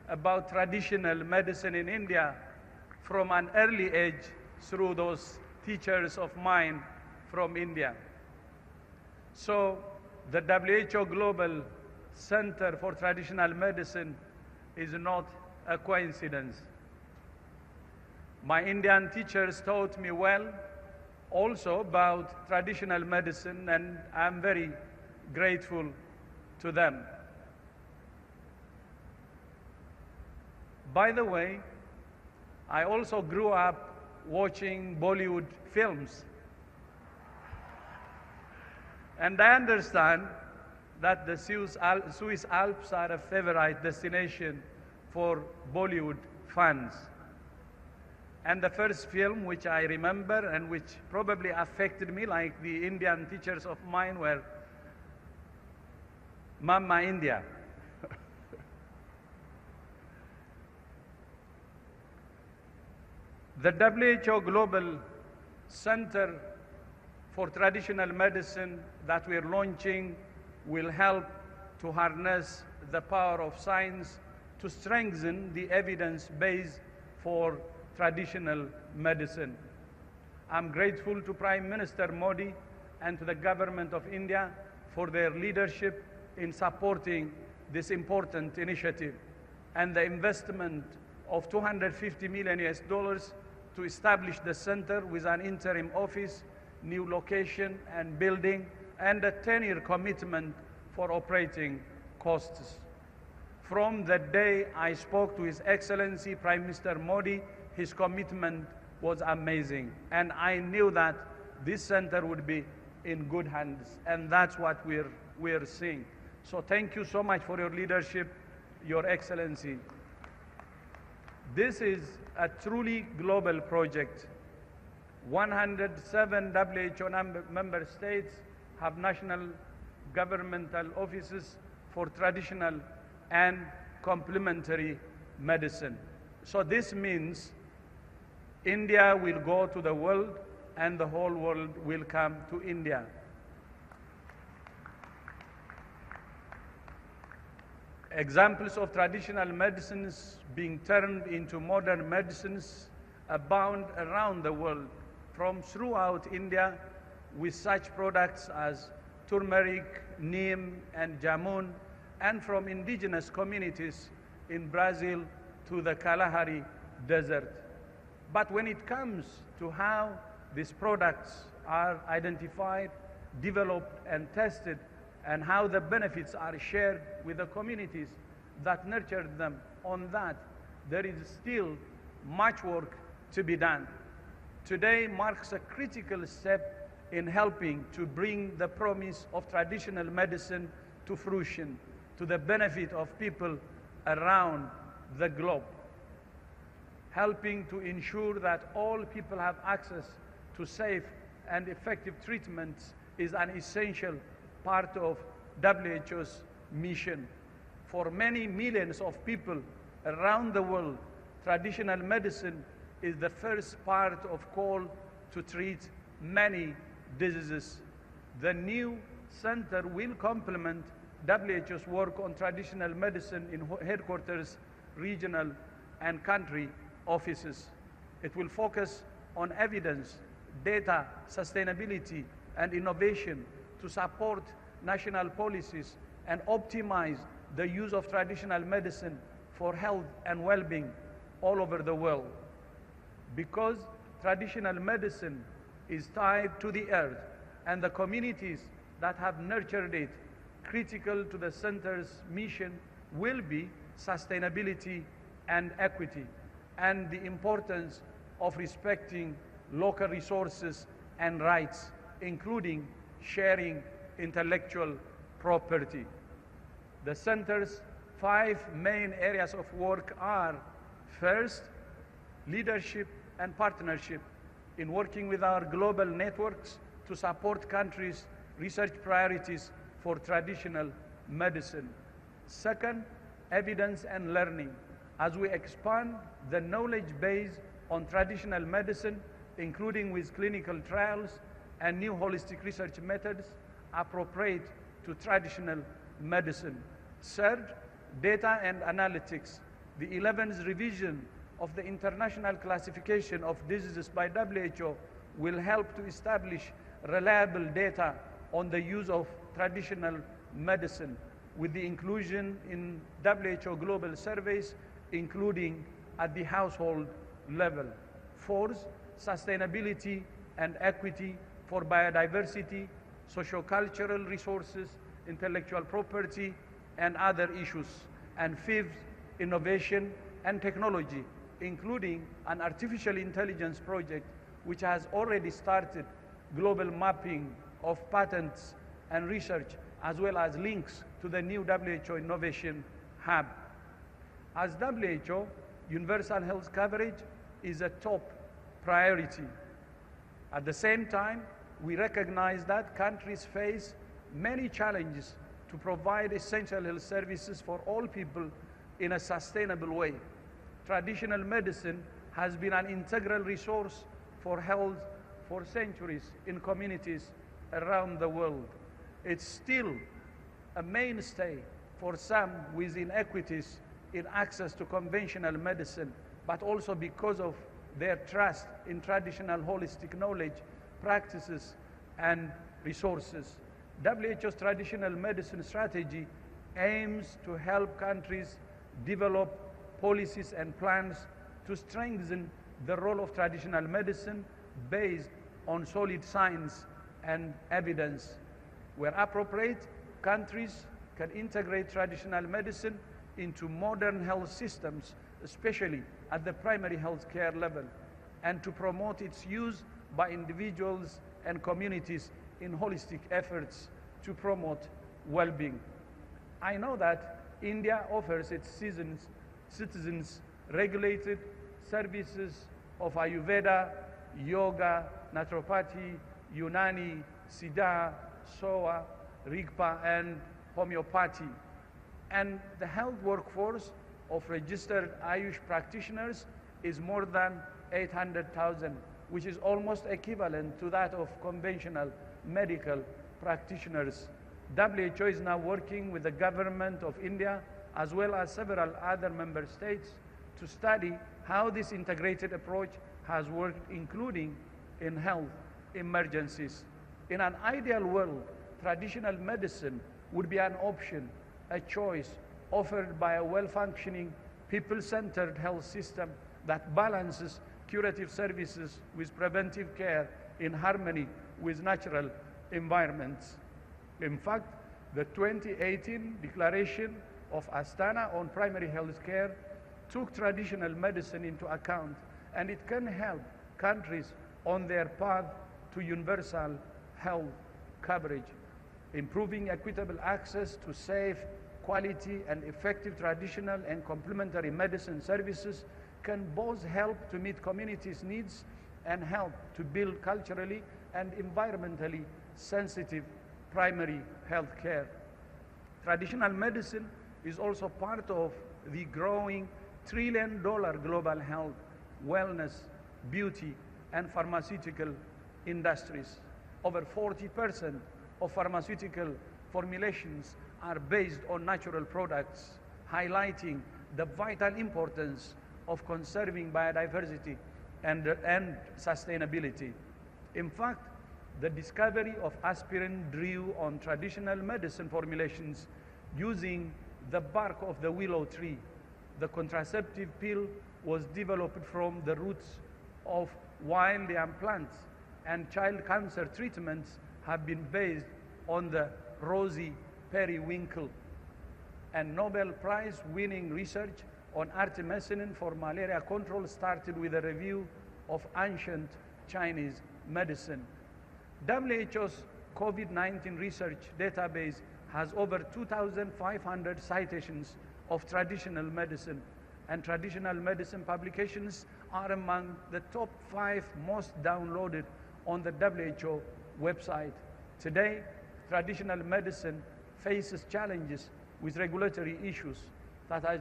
about traditional medicine in India from an early age through those teachers of mine from India. So the WHO Global Center for Traditional Medicine is not a coincidence. My Indian teachers taught me well also about traditional medicine, and I'm very grateful to them. By the way, I also grew up watching Bollywood films. And I understand that the Swiss Alps are a favorite destination for Bollywood fans. And the first film which I remember and which probably affected me like the Indian teachers of mine were Mamma India. The WHO Global Center for Traditional Medicine that we're launching will help to harness the power of science to strengthen the evidence base for traditional medicine. I'm grateful to Prime Minister Modi and to the Government of India for their leadership in supporting this important initiative and the investment of 250 million US dollars to establish the center with an interim office, new location and building, and a 10-year commitment for operating costs. From the day I spoke to His Excellency Prime Minister Modi, his commitment was amazing. And I knew that this center would be in good hands. And that's what we're seeing. So thank you so much for your leadership, Your Excellency. This is a truly global project. 107 WHO member states have national governmental offices for traditional and complementary medicine. So this means India will go to the world and the whole world will come to India. Examples of traditional medicines being turned into modern medicines abound around the world, from throughout India, with such products as turmeric, neem, and jamun, and from indigenous communities in Brazil to the Kalahari Desert. But when it comes to how these products are identified, developed, and tested, and how the benefits are shared with the communities that nurtured them, on that, there is still much work to be done. Today marks a critical step in helping to bring the promise of traditional medicine to fruition, to the benefit of people around the globe, helping to ensure that all people have access to safe and effective treatments is an essential part of WHO's mission. For many millions of people around the world, traditional medicine is the first part of call to treat many diseases. The new center will complement WHO's work on traditional medicine in headquarters, regional, and country offices. It will focus on evidence, data, sustainability, and innovation to support national policies and optimize the use of traditional medicine for health and well-being all over the world. Because traditional medicine is tied to the earth and the communities that have nurtured it, critical to the center's mission will be sustainability and equity, and the importance of respecting local resources and rights, including sharing intellectual property. The center's 5 main areas of work are: first, leadership and partnership in working with our global networks to support countries' research priorities for traditional medicine. Second, evidence and learning as we expand the knowledge base on traditional medicine, including with clinical trials and new holistic research methods appropriate to traditional medicine. Third, data and analytics. The 11th revision of the International Classification of Diseases by WHO will help to establish reliable data on the use of traditional medicine, with the inclusion in WHO global surveys, including at the household level. Fourth, sustainability and equity for biodiversity, sociocultural resources, intellectual property, and other issues. And fifth, innovation and technology, including an artificial intelligence project which has already started global mapping of patents and research, as well as links to the new WHO Innovation Hub. As WHO, universal health coverage is a top priority. At the same time, we recognize that countries face many challenges to provide essential health services for all people in a sustainable way. Traditional medicine has been an integral resource for health for centuries in communities around the world. It's still a mainstay for some with inequities in access to conventional medicine, but also because of their trust in traditional holistic knowledge, practices, and resources. WHO's traditional medicine strategy aims to help countries develop policies and plans to strengthen the role of traditional medicine based on solid science and evidence. Where appropriate, countries can integrate traditional medicine into modern health systems, especially at the primary health care level, and to promote its use by individuals and communities in holistic efforts to promote well-being. I know that India offers its citizens regulated services of Ayurveda, yoga, naturopathy, Unani, Siddha, Soa, Rigpa, and homeopathy. And the health workforce of registered Ayush practitioners is more than 800,000, which is almost equivalent to that of conventional medical practitioners. WHO is now working with the government of India as well as several other member states to study how this integrated approach has worked, including in health emergencies. In an ideal world, traditional medicine would be an option, a choice offered by a well-functioning, people-centered health system that balances curative services with preventive care in harmony with natural environments. In fact, the 2018 Declaration of Astana on primary health care took traditional medicine into account, and it can help countries on their path to universal health coverage. Improving equitable access to safe, quality, and effective traditional and complementary medicine services can both help to meet communities' needs and help to build culturally and environmentally sensitive primary health care. Traditional medicine is also part of the growing $1 trillion global health, wellness, beauty, and pharmaceutical industries. Over 40% of pharmaceutical formulations are based on natural products, highlighting the vital importance of conserving biodiversity and sustainability. In fact, the discovery of aspirin drew on traditional medicine formulations using the bark of the willow tree. The contraceptive pill was developed from the roots of wild yam plants, and child cancer treatments have been based on the rosy periwinkle. And Nobel Prize-winning research on artemisinin for malaria control started with a review of ancient Chinese medicine. WHO's COVID-19 research database has over 2,500 citations of traditional medicine, and traditional medicine publications are among the top 5 most downloaded on the WHO website. Today, traditional medicine faces challenges with regulatory issues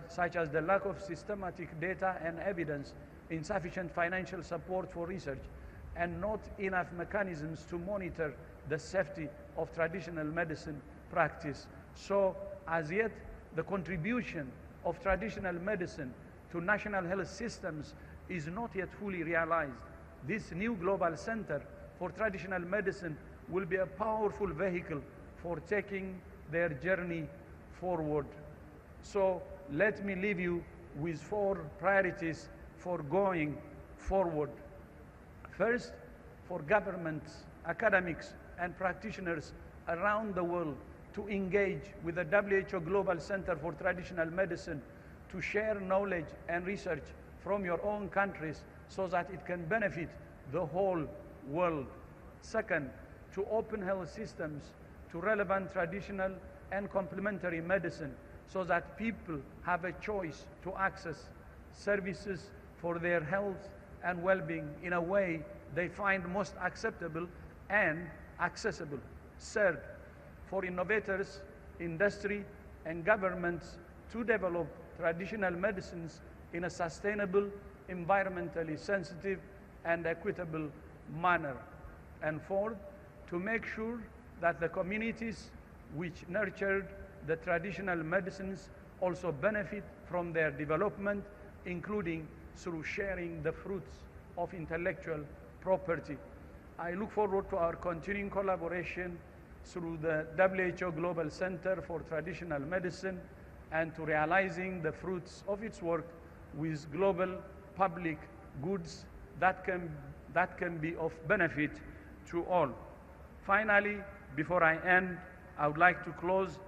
such as the lack of systematic data and evidence, insufficient financial support for research, and not enough mechanisms to monitor the safety of traditional medicine practice. So, as yet, the contribution of traditional medicine to national health systems is not yet fully realized. This new global center for traditional medicine will be a powerful vehicle for taking their journey forward. So let me leave you with 4 priorities for going forward. First, for governments, academics, and practitioners around the world to engage with the WHO Global Center for Traditional Medicine to share knowledge and research from your own countries so that it can benefit the whole world. Second, to open health systems to relevant traditional and complementary medicine so that people have a choice to access services for their health and well-being in a way they find most acceptable and accessible. Third, for innovators, industry, and governments to develop traditional medicines in a sustainable, environmentally sensitive, and equitable manner. And fourth, to make sure that the communities which nurtured the traditional medicines also benefit from their development, including through sharing the fruits of intellectual property. I look forward to our continuing collaboration through the WHO Global Center for Traditional Medicine and to realizing the fruits of its work with global public goods that can be of benefit to all. Finally, before I end, I would like to close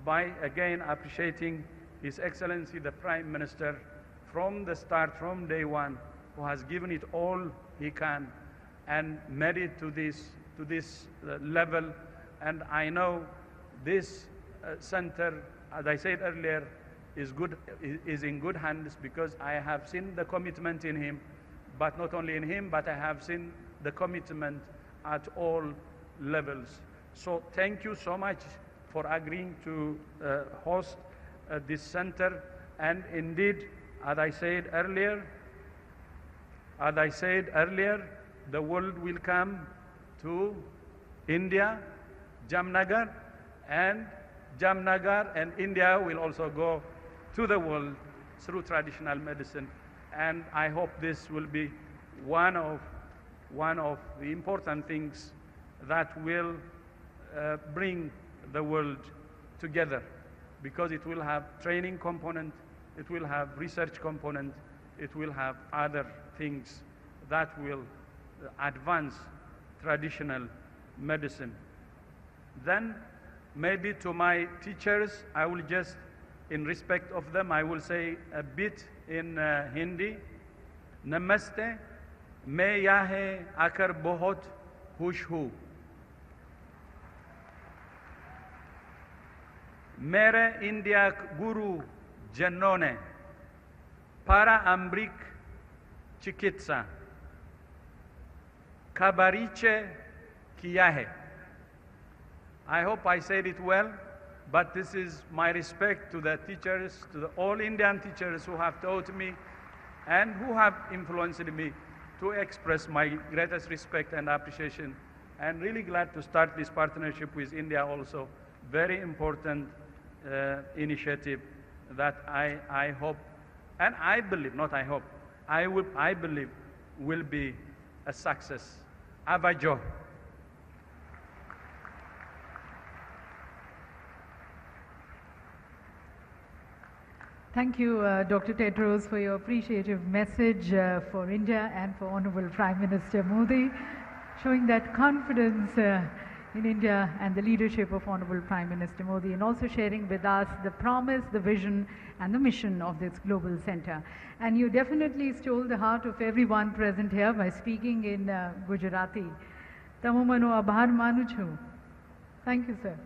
by again appreciating His Excellency the Prime Minister from the start, from day one, who has given it all he can and made it to this level. And I know this center, as I said earlier, is in good hands, because I have seen the commitment in him, but not only in him, but I have seen the commitment at all levels. So thank you so much for agreeing to host this center. And indeed, as I said earlier, the world will come to India, Jamnagar, and India will also go to the world through traditional medicine. And I hope this will be one of the important things that will bring the world together, because it will have training component, it will have research component, it will have other things that will advance traditional medicine. Then maybe to my teachers, I will just, in respect of them, I will say a bit in Hindi. Namaste, मैं यहाँ आकर बहुत खुश हूँ. मेरे India गुरु जनों ने पारंपरिक चिकित्सा का परिचय किया है. I hope I said it well, but this is my respect to the teachers, to the all Indian teachers who have taught me and who have influenced me, to express my greatest respect and appreciation. And really glad to start this partnership with India also. Very important initiative that I hope, and I believe, not I hope, I believe will be a success. Abajo. Thank you, Dr. Tedros, for your appreciative message for India and for Honorable Prime Minister Modi, showing that confidence in India and the leadership of Honorable Prime Minister Modi, and also sharing with us the promise, the vision and the mission of this global center. And you definitely stole the heart of everyone present here by speaking in Gujarati. Tamumano abhar manu chu. Thank you, sir.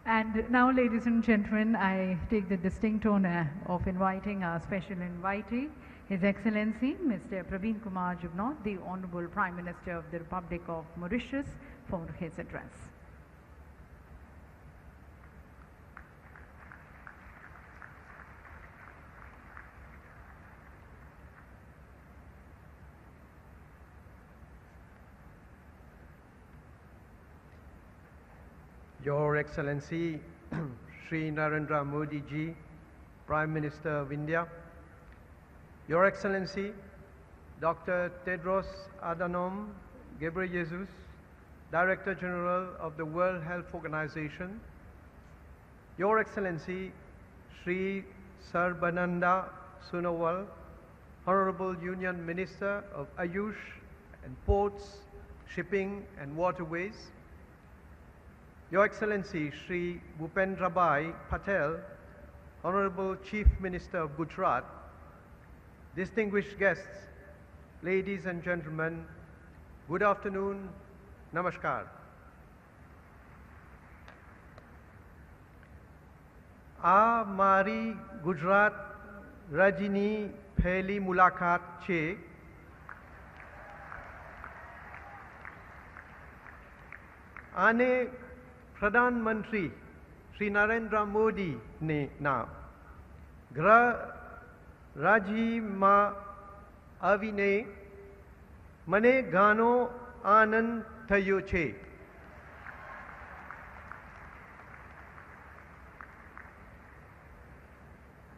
And now, ladies and gentlemen, I take the distinct honor of inviting our special invitee, His Excellency Mr. Praveen Kumar Jugnauth, the Honorable Prime Minister of the Republic of Mauritius, for his address. Your Excellency Shri Narendra Modi ji, Prime Minister of India, Your Excellency Dr. Tedros Adhanom Ghebreyesus, Director General of the World Health Organization, Your Excellency Shri Sarbananda Sonowal, Honorable Union Minister of Ayush and Ports, Shipping and Waterways, Your Excellency Shri Bhupendrabhai Patel, Honorable Chief Minister of Gujarat, distinguished guests, ladies and gentlemen, good afternoon, namaskar. આ મારી ગુજરાત રાજ્યની પહેલી મુલાકાત છે. આને પ્રધાનમંત્રી શ્રી નરેન્દ્ર મોદીને ના ગૃહ રાજ્યમાં આવીને મને ઘણો આનંદ થયો છે.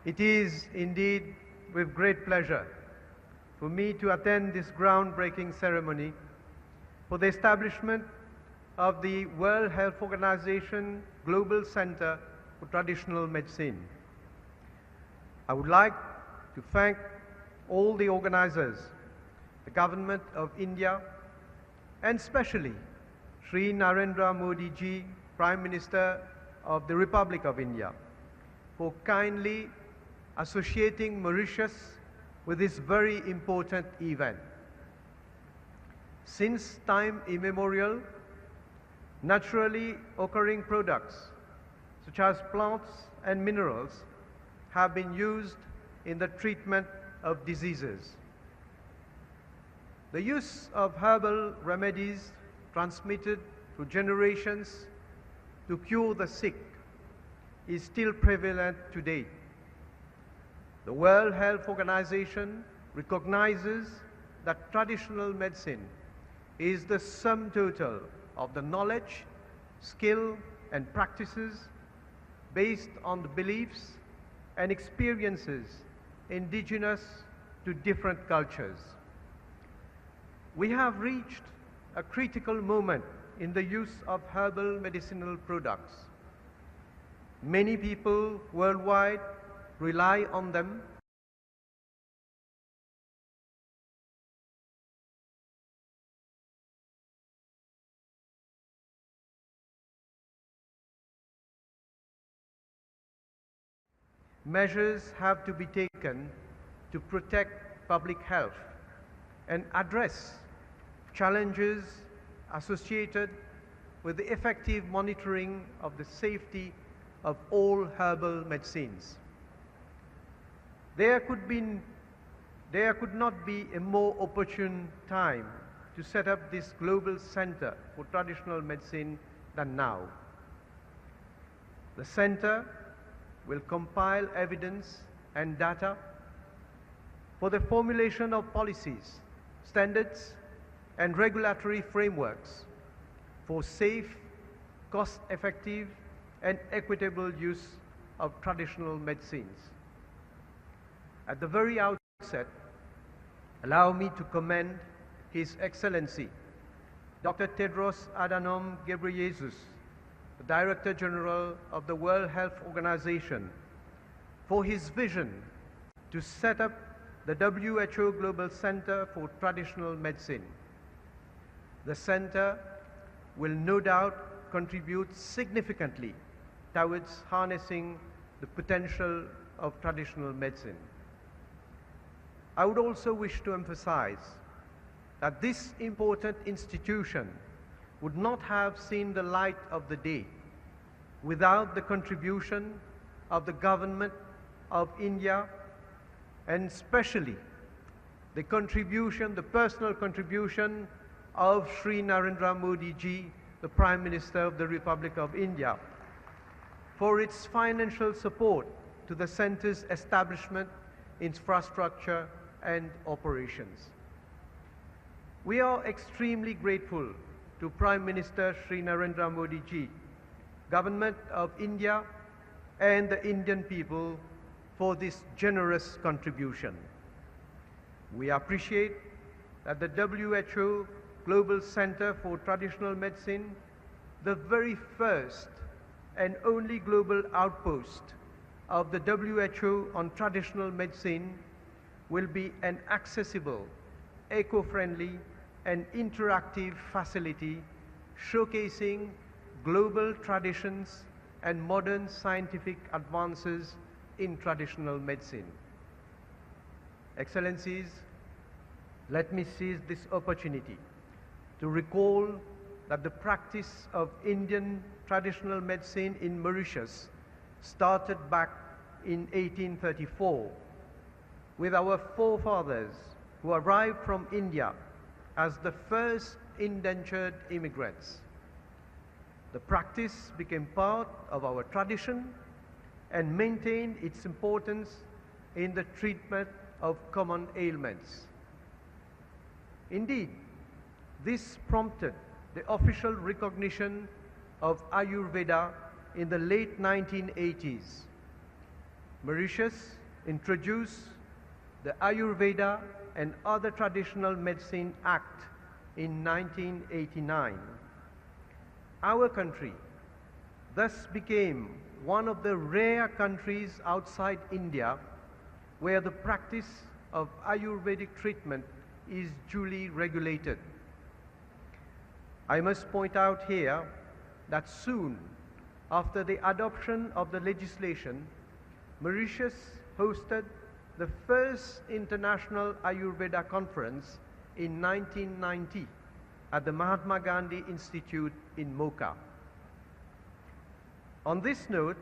It is indeed with great pleasure for me to attend this groundbreaking ceremony for the establishment of the World Health Organization Global Center for Traditional Medicine. I would like to thank all the organizers, the Government of India, and especially Sri Narendra Modi ji, Prime Minister of the Republic of India, for kindly associating Mauritius with this very important event. Since time immemorial, naturally occurring products such as plants and minerals have been used in the treatment of diseases. The use of herbal remedies transmitted through generations to cure the sick is still prevalent today. The World Health Organization recognizes that traditional medicine is the sum total of the knowledge, skill, and practices based on the beliefs and experiences indigenous to different cultures. We have reached a critical moment in the use of herbal medicinal products. Many people worldwide rely on them measures have to be taken to protect public health and address challenges associated with the effective monitoring of the safety of all herbal medicines. There could not be a more opportune time to set up this global center for traditional medicine than now. The center will compile evidence and data for the formulation of policies, standards, and regulatory frameworks for safe, cost-effective, and equitable use of traditional medicines. At the very outset, allow me to commend His Excellency, Dr. Tedros Adhanom Ghebreyesus, the Director General of the World Health Organization, for his vision to set up the WHO Global Center for Traditional Medicine. The center will no doubt contribute significantly towards harnessing the potential of traditional medicine. I would also wish to emphasize that this important institution would not have seen the light of the day without the contribution of the Government of India, and especially the personal contribution of Sri Narendra Modi ji, the Prime Minister of the Republic of India, for its financial support to the center's establishment, infrastructure, and operations. We are extremely grateful to Prime Minister Sri Narendra Modi ji, Government of India, and the Indian people for this generous contribution. We appreciate that the WHO Global Center for Traditional Medicine, the very first and only global outpost of the WHO on traditional medicine, will be an accessible, eco-friendly, and interactive facility showcasing global traditions and modern scientific advances in traditional medicine. Excellencies, let me seize this opportunity to recall that the practice of Indian traditional medicine in Mauritius started back in 1834 with our forefathers who arrived from India as the first indentured immigrants. The practice became part of our tradition and maintained its importance in the treatment of common ailments. Indeed, this prompted the official recognition of Ayurveda in the late 1980s. Mauritius introduced the Ayurveda and Other Traditional Medicine Act in 1989. Our country thus became one of the rare countries outside India where the practice of Ayurvedic treatment is duly regulated. I must point out here that soon after the adoption of the legislation, Mauritius hosted the first International Ayurveda Conference in 1990 at the Mahatma Gandhi Institute in Mocha. On this note,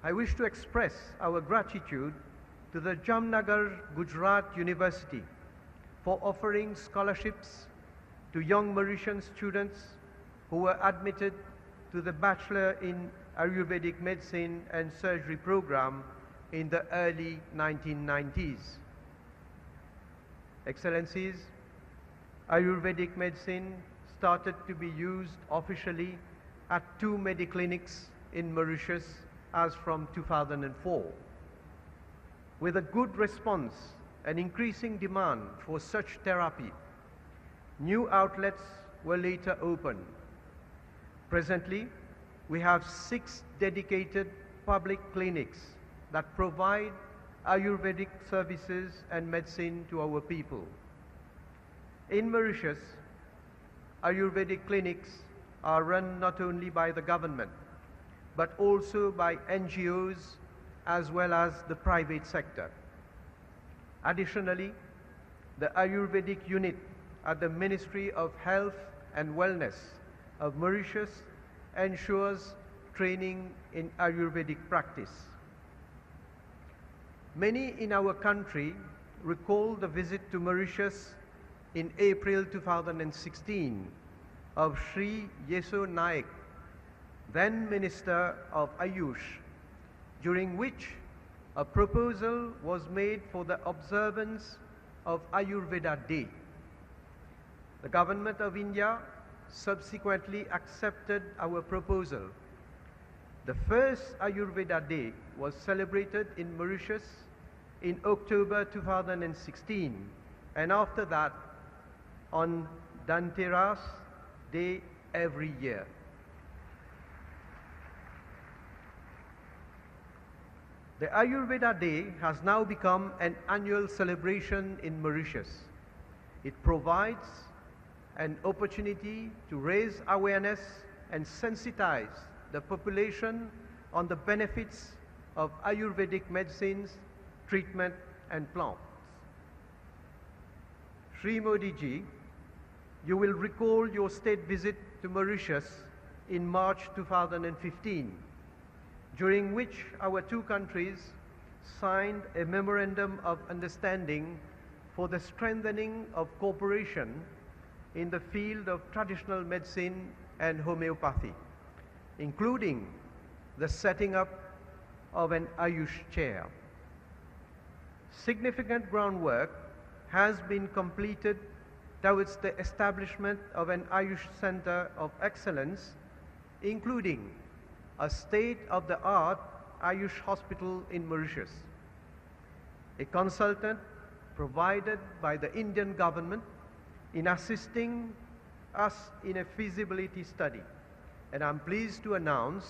I wish to express our gratitude to the Jamnagar Gujarat University for offering scholarships to young Mauritian students who were admitted to the Bachelor in Ayurvedic Medicine and Surgery program in the early 1990s. Excellencies, Ayurvedic medicine started to be used officially at 2 mediclinics in Mauritius as from 2004. With a good response and increasing demand for such therapy, new outlets were later opened. Presently, we have 6 dedicated public clinics that provide Ayurvedic services and medicine to our people. In Mauritius, Ayurvedic clinics are run not only by the government, but also by NGOs as well as the private sector. Additionally, the Ayurvedic unit at the Ministry of Health and Wellness of Mauritius ensures training in Ayurvedic practice. Many in our country recall the visit to Mauritius in April 2016 of Sri Yeso Naik, then Minister of Ayush, during which a proposal was made for the observance of Ayurveda Day. The Government of India subsequently accepted our proposal. The first Ayurveda Day was celebrated in Mauritius in October 2016, and after that on Dhanteras Day every year. The Ayurveda Day has now become an annual celebration in Mauritius. It provides an opportunity to raise awareness and sensitize the population on the benefits of Ayurvedic medicines, treatment and plants. Sri Modi ji, you will recall your state visit to Mauritius in March 2015, during which our 2 countries signed a memorandum of understanding for the strengthening of cooperation in the field of traditional medicine and homeopathy, including the setting up of an Ayush chair. Significant groundwork has been completed towards the establishment of an Ayush Center of Excellence, including a state-of-the-art Ayush hospital in Mauritius. A consultant provided by the Indian government in assisting us in a feasibility study. And I'm pleased to announce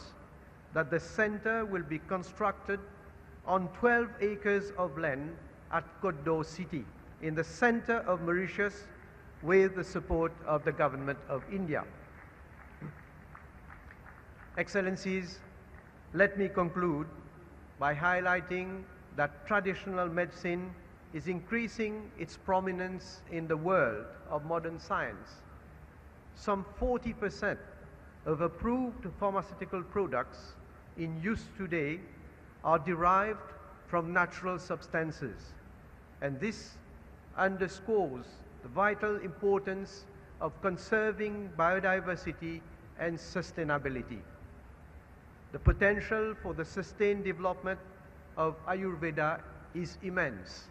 that the center will be constructed on 12 acres of land at Côte d'Or City, in the center of Mauritius, with the support of the Government of India. Excellencies, let me conclude by highlighting that traditional medicine is increasing its prominence in the world of modern science. Some 40% of approved pharmaceutical products in use today are derived from natural substances, and this underscores the vital importance of conserving biodiversity and sustainability. The potential for the sustained development of Ayurveda is immense,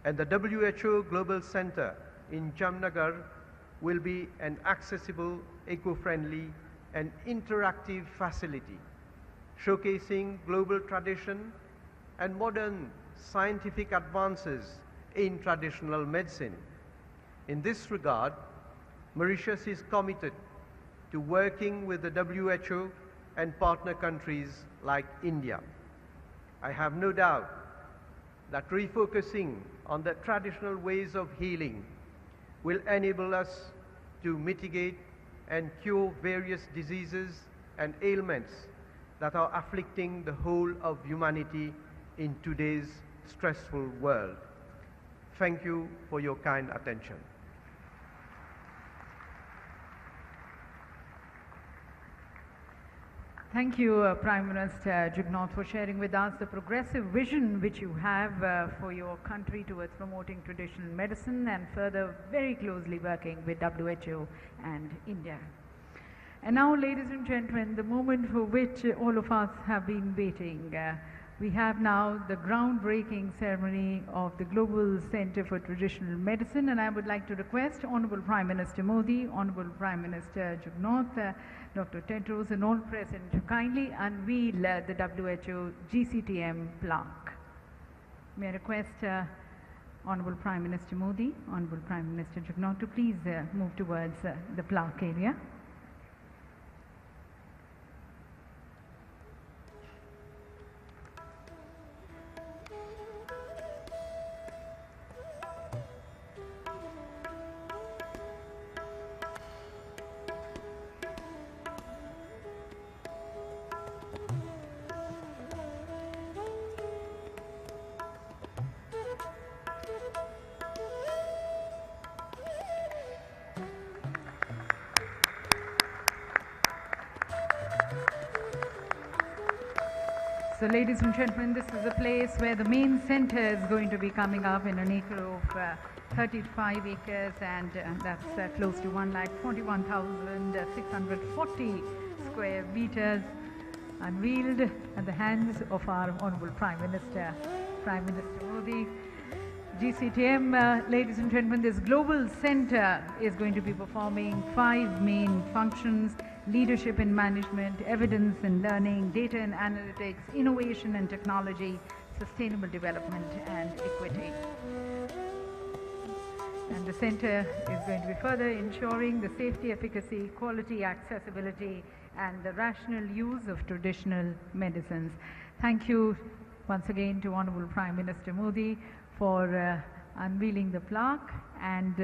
and the WHO Global Center in Jamnagar will be an accessible, eco-friendly and interactive facility, showcasing global tradition and modern scientific advances in traditional medicine. In this regard, Mauritius is committed to working with the WHO and partner countries like India. I have no doubt that refocusing on the traditional ways of healing will enable us to mitigate and cure various diseases and ailments that are afflicting the whole of humanity in today's stressful world. Thank you for your kind attention. Thank you, Prime Minister Jugnauth, for sharing with us the progressive vision which you have for your country towards promoting traditional medicine and further very closely working with WHO and India. And now, ladies and gentlemen, the moment for which all of us have been waiting. We have now the groundbreaking ceremony of the Global Center for Traditional Medicine, and I would like to request Honorable Prime Minister Modi, Honorable Prime Minister Jugnauth, Dr. Tedros and all present to kindly unveil the WHO GCTM plaque. May I request Honorable Prime Minister Modi, Honorable Prime Minister Jugnauth to please move towards the plaque area. So ladies and gentlemen, this is a place where the main center is going to be coming up in an acre of 35 acres, and that's close to 1,41,640 square meters, unveiled at the hands of our Honorable Prime Minister Modi. GCTM, ladies and gentlemen, this global center is going to be performing 5 main functions: leadership in management, evidence and learning, data and analytics, innovation and technology, sustainable development and equity. And the center is going to be further ensuring the safety, efficacy, quality, accessibility and the rational use of traditional medicines. Thank you once again to Honorable Prime Minister Modi for unveiling the plaque and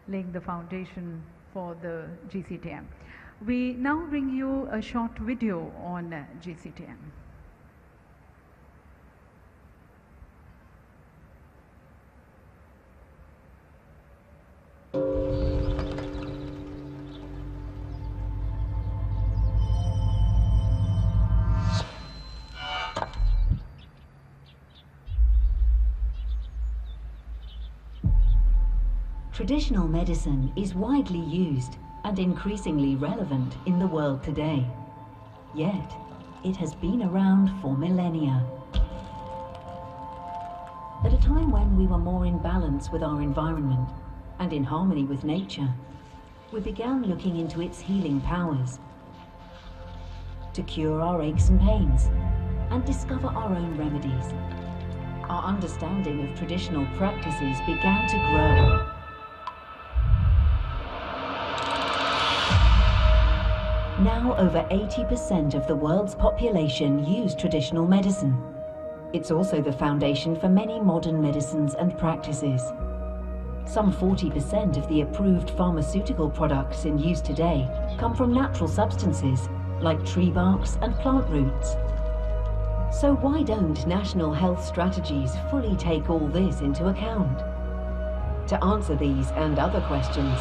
laying the foundation for the GCTM. We now bring you a short video on GCTM. Traditional medicine is widely used and increasingly relevant in the world today. Yet, it has been around for millennia. At a time when we were more in balance with our environment and in harmony with nature, we began looking into its healing powers to cure our aches and pains and discover our own remedies. Our understanding of traditional practices began to grow. Now over 80% of the world's population use traditional medicine. It's also the foundation for many modern medicines and practices. Some 40% of the approved pharmaceutical products in use today come from natural substances like tree barks and plant roots. So why don't national health strategies fully take all this into account? To answer these and other questions,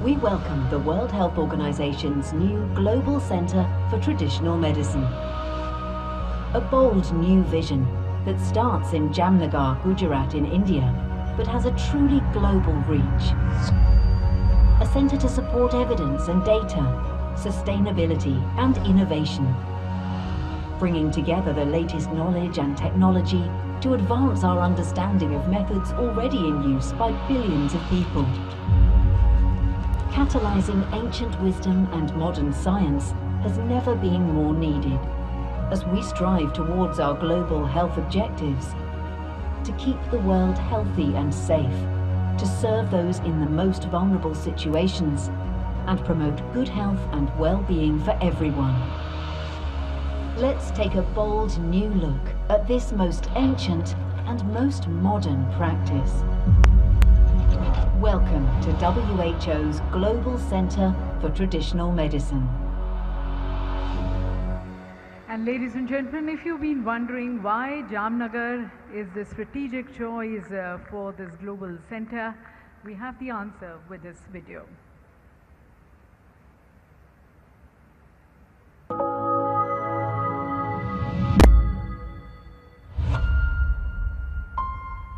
we welcome the World Health Organization's new Global Center for Traditional Medicine. A bold new vision that starts in Jamnagar, Gujarat in India, but has a truly global reach. A center to support evidence and data, sustainability and innovation, bringing together the latest knowledge and technology to advance our understanding of methods already in use by billions of people. Catalyzing ancient wisdom and modern science has never been more needed as we strive towards our global health objectives to keep the world healthy and safe, to serve those in the most vulnerable situations and promote good health and well-being for everyone. Let's take a bold new look at this most ancient and most modern practice. Welcome to WHO's Global Centre for Traditional Medicine. And ladies and gentlemen, if you've been wondering why Jamnagar is the strategic choice for this global center, we have the answer with this video.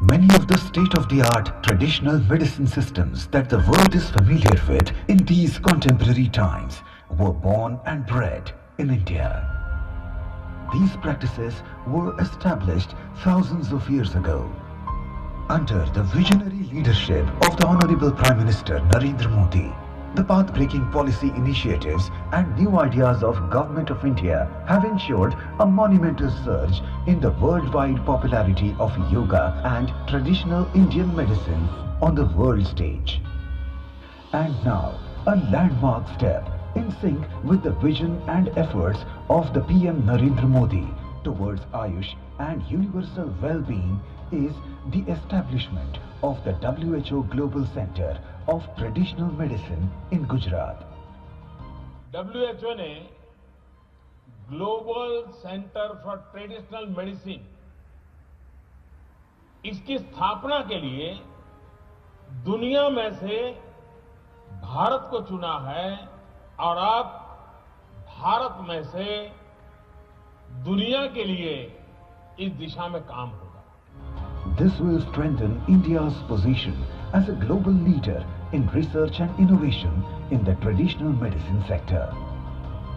Many of the state-of-the-art traditional medicine systems that the world is familiar with in these contemporary times were born and bred in India. These practices were established thousands of years ago under the visionary leadership of the Honorable Prime Minister Narendra Modi. The path-breaking policy initiatives and new ideas of Government of India have ensured a monumental surge in the worldwide popularity of yoga and traditional Indian medicine on the world stage. And now, a landmark step in sync with the vision and efforts of the PM Narendra Modi towards Ayush and universal well-being is the establishment of the WHO Global Centre of Traditional Medicine in Gujarat. WHO ने global centre for traditional medicine इसकी स्थापना के लिए दुनिया में से भारत को चुना है और अब भारत में से दुनिया के लिए इस दिशा में काम होगा. This will strengthen India's position as a global leader in research and innovation in the traditional medicine sector.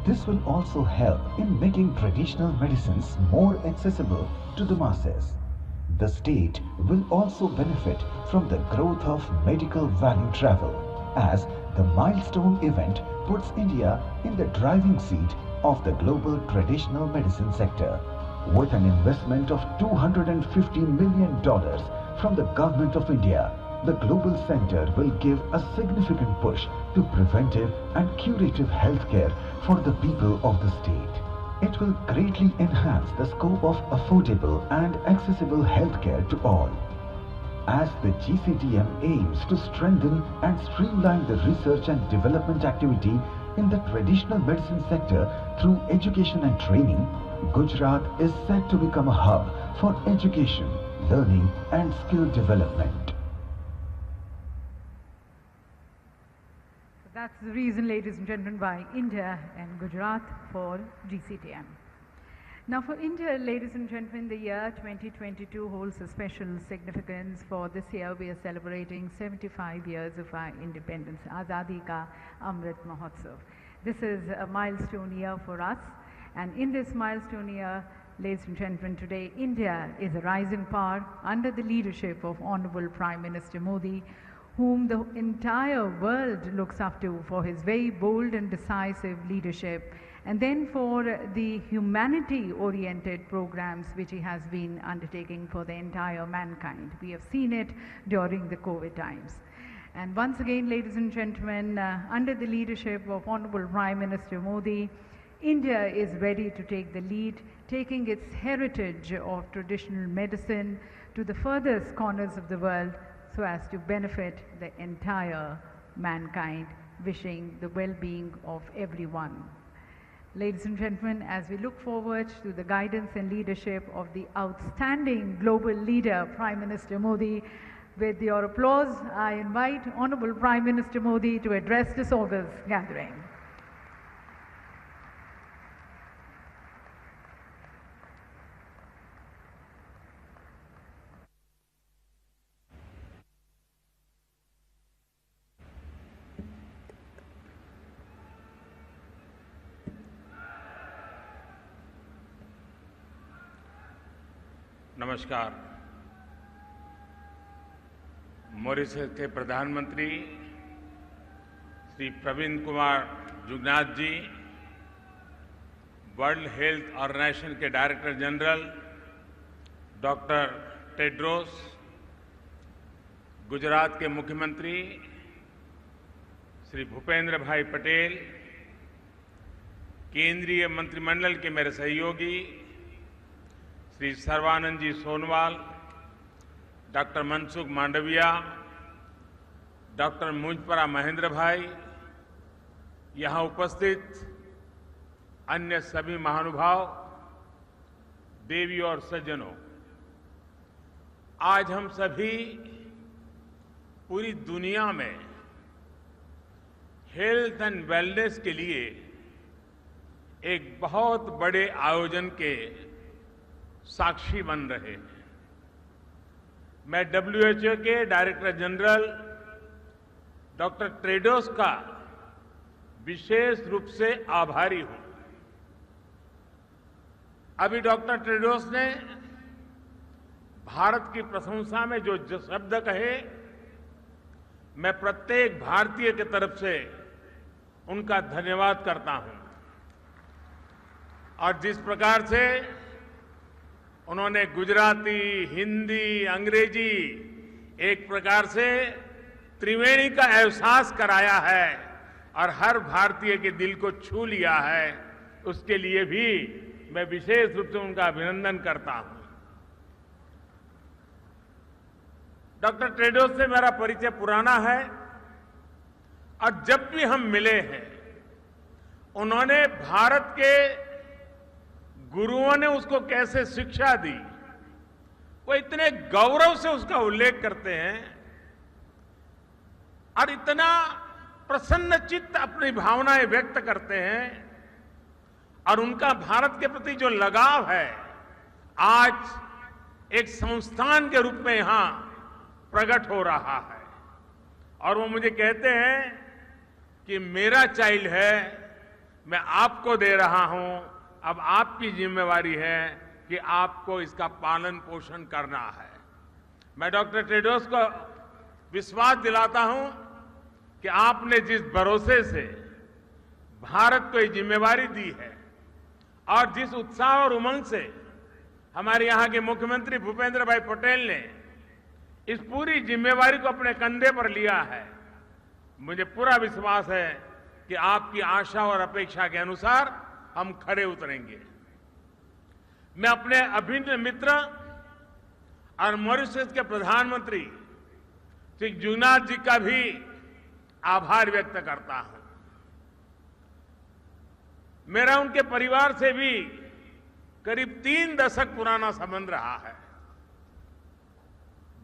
This will also help in making traditional medicines more accessible to the masses. The state will also benefit from the growth of medical value travel, as the milestone event puts India in the driving seat of the global traditional medicine sector. With an investment of $250 million from the Government of India, the Global Centre will give a significant push to preventive and curative healthcare for the people of the state. It will greatly enhance the scope of affordable and accessible healthcare to all. As the GCTM aims to strengthen and streamline the research and development activity in the traditional medicine sector through education and training, Gujarat is set to become a hub for education, learning and skill development. That's the reason, ladies and gentlemen, why India and Gujarat for GCTM. Now for India, ladies and gentlemen, the year 2022 holds a special significance. For this year, we are celebrating 75 years of our independence, Azadi Ka Amrit Mahotsav. This is a milestone year for us. And in this milestone year, ladies and gentlemen, today India is a rising power under the leadership of Honorable Prime Minister Modi, whom the entire world looks up to for his very bold and decisive leadership, and then for the humanity-oriented programs which he has been undertaking for the entire mankind. We have seen it during the COVID times. And once again, ladies and gentlemen, under the leadership of Honorable Prime Minister Modi, India is ready to take the lead, taking its heritage of traditional medicine to the furthest corners of the world so as to benefit the entire mankind, wishing the well-being of everyone. Ladies and gentlemen, as we look forward to the guidance and leadership of the outstanding global leader, Prime Minister Modi, with your applause, I invite Honorable Prime Minister Modi to address this august gathering. नमस्कार. Mauritius के प्रधानमंत्री श्री प्रवीण कुमार जुगनाथ जी, world health organisation के director general doctor Tedros, Gujarat के मुख्यमंत्री श्री भूपेंद्र भाई पटेल, केंद्रीय मंत्रिमंडल के मेरे सहयोगी श्री सर्बानंद जी सोनवाल, डॉक्टर मनसुख मांडविया, डॉक्टर मुंजपरा महेंद्र भाई, यहाँ उपस्थित अन्य सभी महानुभाव, देवी और सज्जनों, आज हम सभी पूरी दुनिया में हेल्थ एंड वेलनेस के लिए एक बहुत बड़े आयोजन के साक्षी बन रहे हैं। मैं WHO के डायरेक्टर जनरल डॉक्टर टेड्रोस का विशेष रूप से आभारी हूं। अभी डॉक्टर टेड्रोस ने भारत की प्रशंसा में जो शब्द कहे, मैं प्रत्येक भारतीय की तरफ से उनका धन्यवाद करता हूं। और जिस प्रकार से उन्होंने गुजराती, हिंदी, अंग्रेजी एक प्रकार से त्रिवेणी का एहसास कराया है और हर भारतीय के दिल को छू लिया है, उसके लिए भी मैं विशेष रूप से उनका अभिनंदन करता हूं। डॉक्टर टेड्रोस से मेरा परिचय पुराना है और जब भी हम मिले हैं, उन्होंने भारत के गुरुओं ने उसको कैसे शिक्षा दी, वो इतने गौरव से उसका उल्लेख करते हैं और इतना प्रसन्न चित्त अपनी भावनाएं व्यक्त करते हैं और उनका भारत के प्रति जो लगाव है, आज एक संस्थान के रूप में यहां प्रकट हो रहा है। और वो मुझे कहते हैं कि मेरा चाइल्ड है, मैं आपको दे रहा हूं, अब आपकी जिम्मेवारी है कि आपको इसका पालन पोषण करना है। मैं डॉक्टर टेड्रोस को विश्वास दिलाता हूं कि आपने जिस भरोसे से भारत को ये जिम्मेवारी दी है और जिस उत्साह और उमंग से हमारे यहाँ के मुख्यमंत्री भूपेंद्र भाई पटेल ने इस पूरी जिम्मेवारी को अपने कंधे पर लिया है, मुझे पूरा विश्वास है कि आपकी आशा और अपेक्षा के अनुसार हम खरे उतरेंगे। मैं अपने अभिन्न मित्र और मॉरिशस के प्रधानमंत्री श्री जुगनाथ जी का भी आभार व्यक्त करता हूं। मेरा उनके परिवार से भी करीब 3 दशक पुराना संबंध रहा है।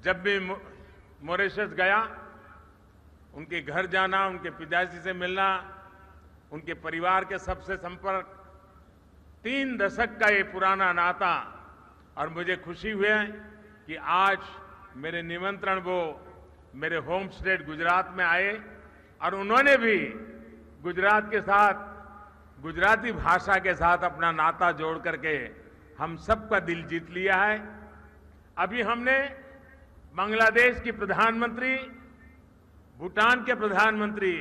जब भी मॉरिशस गया, उनके घर जाना, उनके पिताजी से मिलना, उनके परिवार के सबसे संपर्क, 3 दशक का ये पुराना नाता। और मुझे खुशी हुई कि आज मेरे निमंत्रण वो मेरे होम स्टेट गुजरात में आए और उन्होंने भी गुजरात के साथ, गुजराती भाषा के साथ अपना नाता जोड़ करके हम सबका दिल जीत लिया है। अभी हमने बांग्लादेश की प्रधानमंत्री, भूटान के प्रधानमंत्री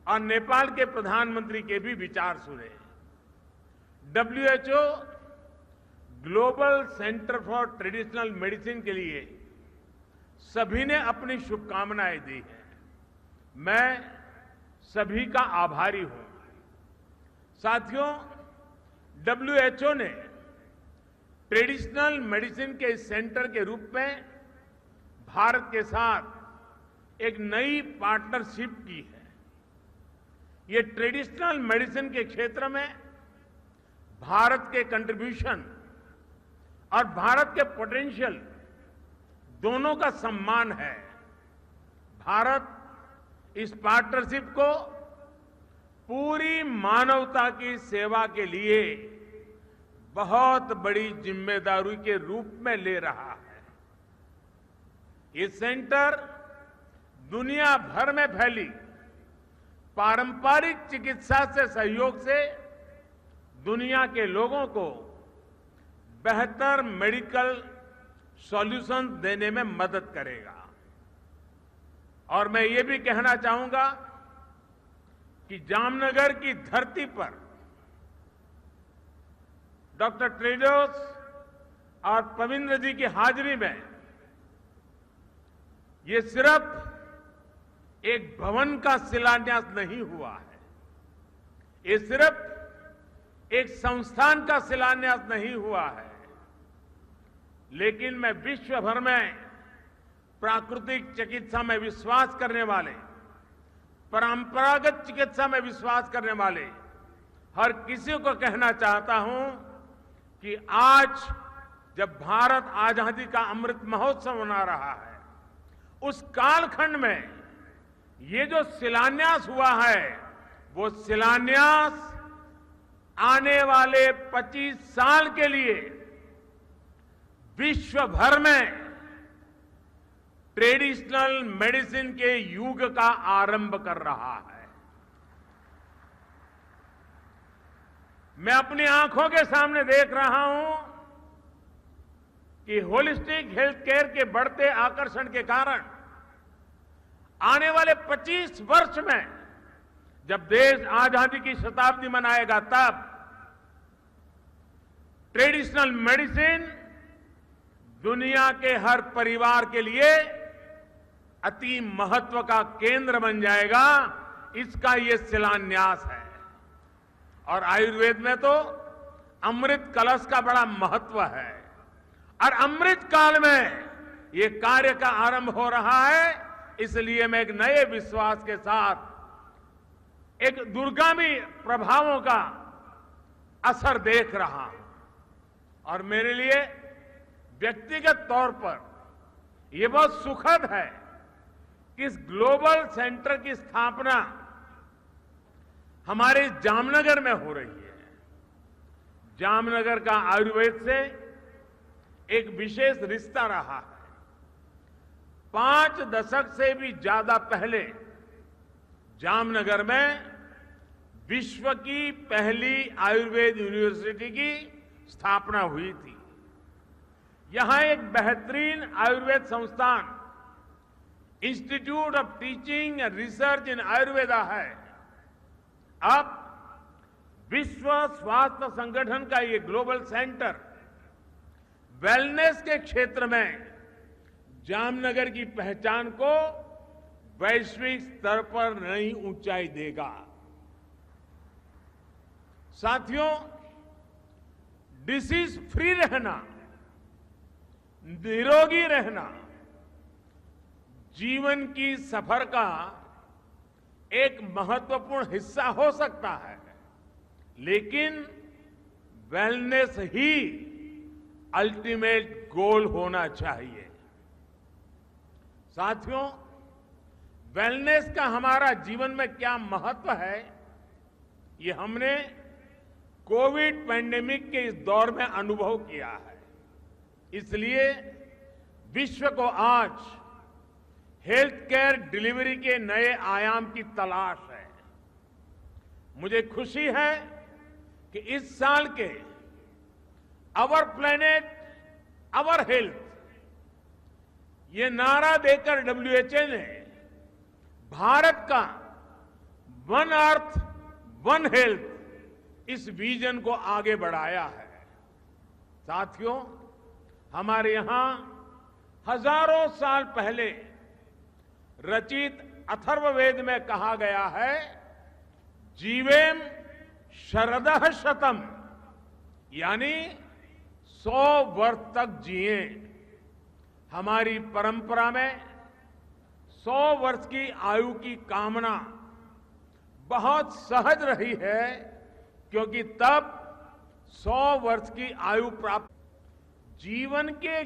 और नेपाल के प्रधानमंत्री के भी विचार सुने। WHO global centre for traditional medicine के लिए सभी ने अपनी शुभकामनाएं दी हैं। मैं सभी का आभारी हूं। साथियों, WHO ने ट्रेडिशनल मेडिसिन के सेंटर के रूप में भारत के साथ एक नई पार्टनरशिप की है। ये ट्रेडिशनल मेडिसिन के क्षेत्र में भारत के कंट्रीब्यूशन और भारत के पोटेंशियल दोनों का सम्मान है। भारत इस पार्टनरशिप को पूरी मानवता की सेवा के लिए बहुत बड़ी जिम्मेदारी के रूप में ले रहा है। ये सेंटर दुनिया भर में फैली पारंपरिक चिकित्सा से सहयोग से दुनिया के लोगों को बेहतर मेडिकल सॉल्यूशन देने में मदद करेगा। और मैं ये भी कहना चाहूंगा कि जामनगर की धरती पर डॉक्टर टेड्रोस और पविंद्र जी की हाजिरी में ये सिर्फ एक भवन का शिलान्यास नहीं हुआ है, ये सिर्फ एक संस्थान का शिलान्यास नहीं हुआ है, लेकिन मैं विश्व भर में प्राकृतिक चिकित्सा में विश्वास करने वाले, परंपरागत चिकित्सा में विश्वास करने वाले हर किसी को कहना चाहता हूं कि आज जब भारत आजादी का अमृत महोत्सव मना रहा है, उस कालखंड में ये जो शिलान्यास हुआ है, वो शिलान्यास आने वाले 25 साल के लिए विश्व भर में ट्रेडिशनल मेडिसिन के युग का आरंभ कर रहा है। मैं अपनी आंखों के सामने देख रहा हूं कि होलिस्टिक हेल्थ केयर के बढ़ते आकर्षण के कारण आने वाले 25 वर्ष में जब देश आजादी की शताब्दी मनाएगा, तब ट्रेडिशनल मेडिसिन दुनिया के हर परिवार के लिए अति महत्व का केंद्र बन जाएगा। इसका ये शिलान्यास है। और आयुर्वेद में तो अमृत कलश का बड़ा महत्व है और अमृत काल में ये कार्य का आरंभ हो रहा है। इसलिए मैं एक नए विश्वास के साथ एक दूरगामी प्रभावों का असर देख रहा हूं और मेरे लिए व्यक्तिगत तौर पर यह बहुत सुखद है कि इस ग्लोबल सेंटर की स्थापना हमारे जामनगर में हो रही है। जामनगर का आयुर्वेद से एक विशेष रिश्ता रहा है। 5 दशक से भी ज्यादा पहले जामनगर में विश्व की पहली आयुर्वेद यूनिवर्सिटी की स्थापना हुई थी। यहां एक बेहतरीन आयुर्वेद संस्थान institute of teaching and research इन आयुर्वेदा है। अब विश्व स्वास्थ्य संगठन का ये ग्लोबल सेंटर वेलनेस के क्षेत्र में जामनगर की पहचान को वैश्विक स्तर पर नई ऊंचाई देगा। साथियों, डिसीज फ्री रहना, निरोगी रहना जीवन की सफर का एक महत्वपूर्ण हिस्सा हो सकता है, लेकिन वेलनेस ही अल्टीमेट गोल होना चाहिए। साथियों, वेलनेस का हमारा जीवन में क्या महत्व है, ये हमने कोविड पैंडेमिक के इस दौर में अनुभव किया है। इसलिए विश्व को आज हेल्थ केयर डिलीवरी के नए आयाम की तलाश है। मुझे खुशी है कि इस साल के आवर प्लेनेट आवर हेल्थ ये नारा देकर WHO ने भारत का वन अर्थ वन हेल्थ इस विजन को आगे बढ़ाया है। साथियों, हमारे यहां हजारों साल पहले रचित अथर्ववेद में कहा गया है, जीवेम शरदः शतम, यानी 100 वर्ष तक जिए। हमारी परंपरा में 100 वर्ष की आयु की कामना बहुत सहज रही है, क्योंकि तब 100 वर्ष की आयु प्राप्त जीवन के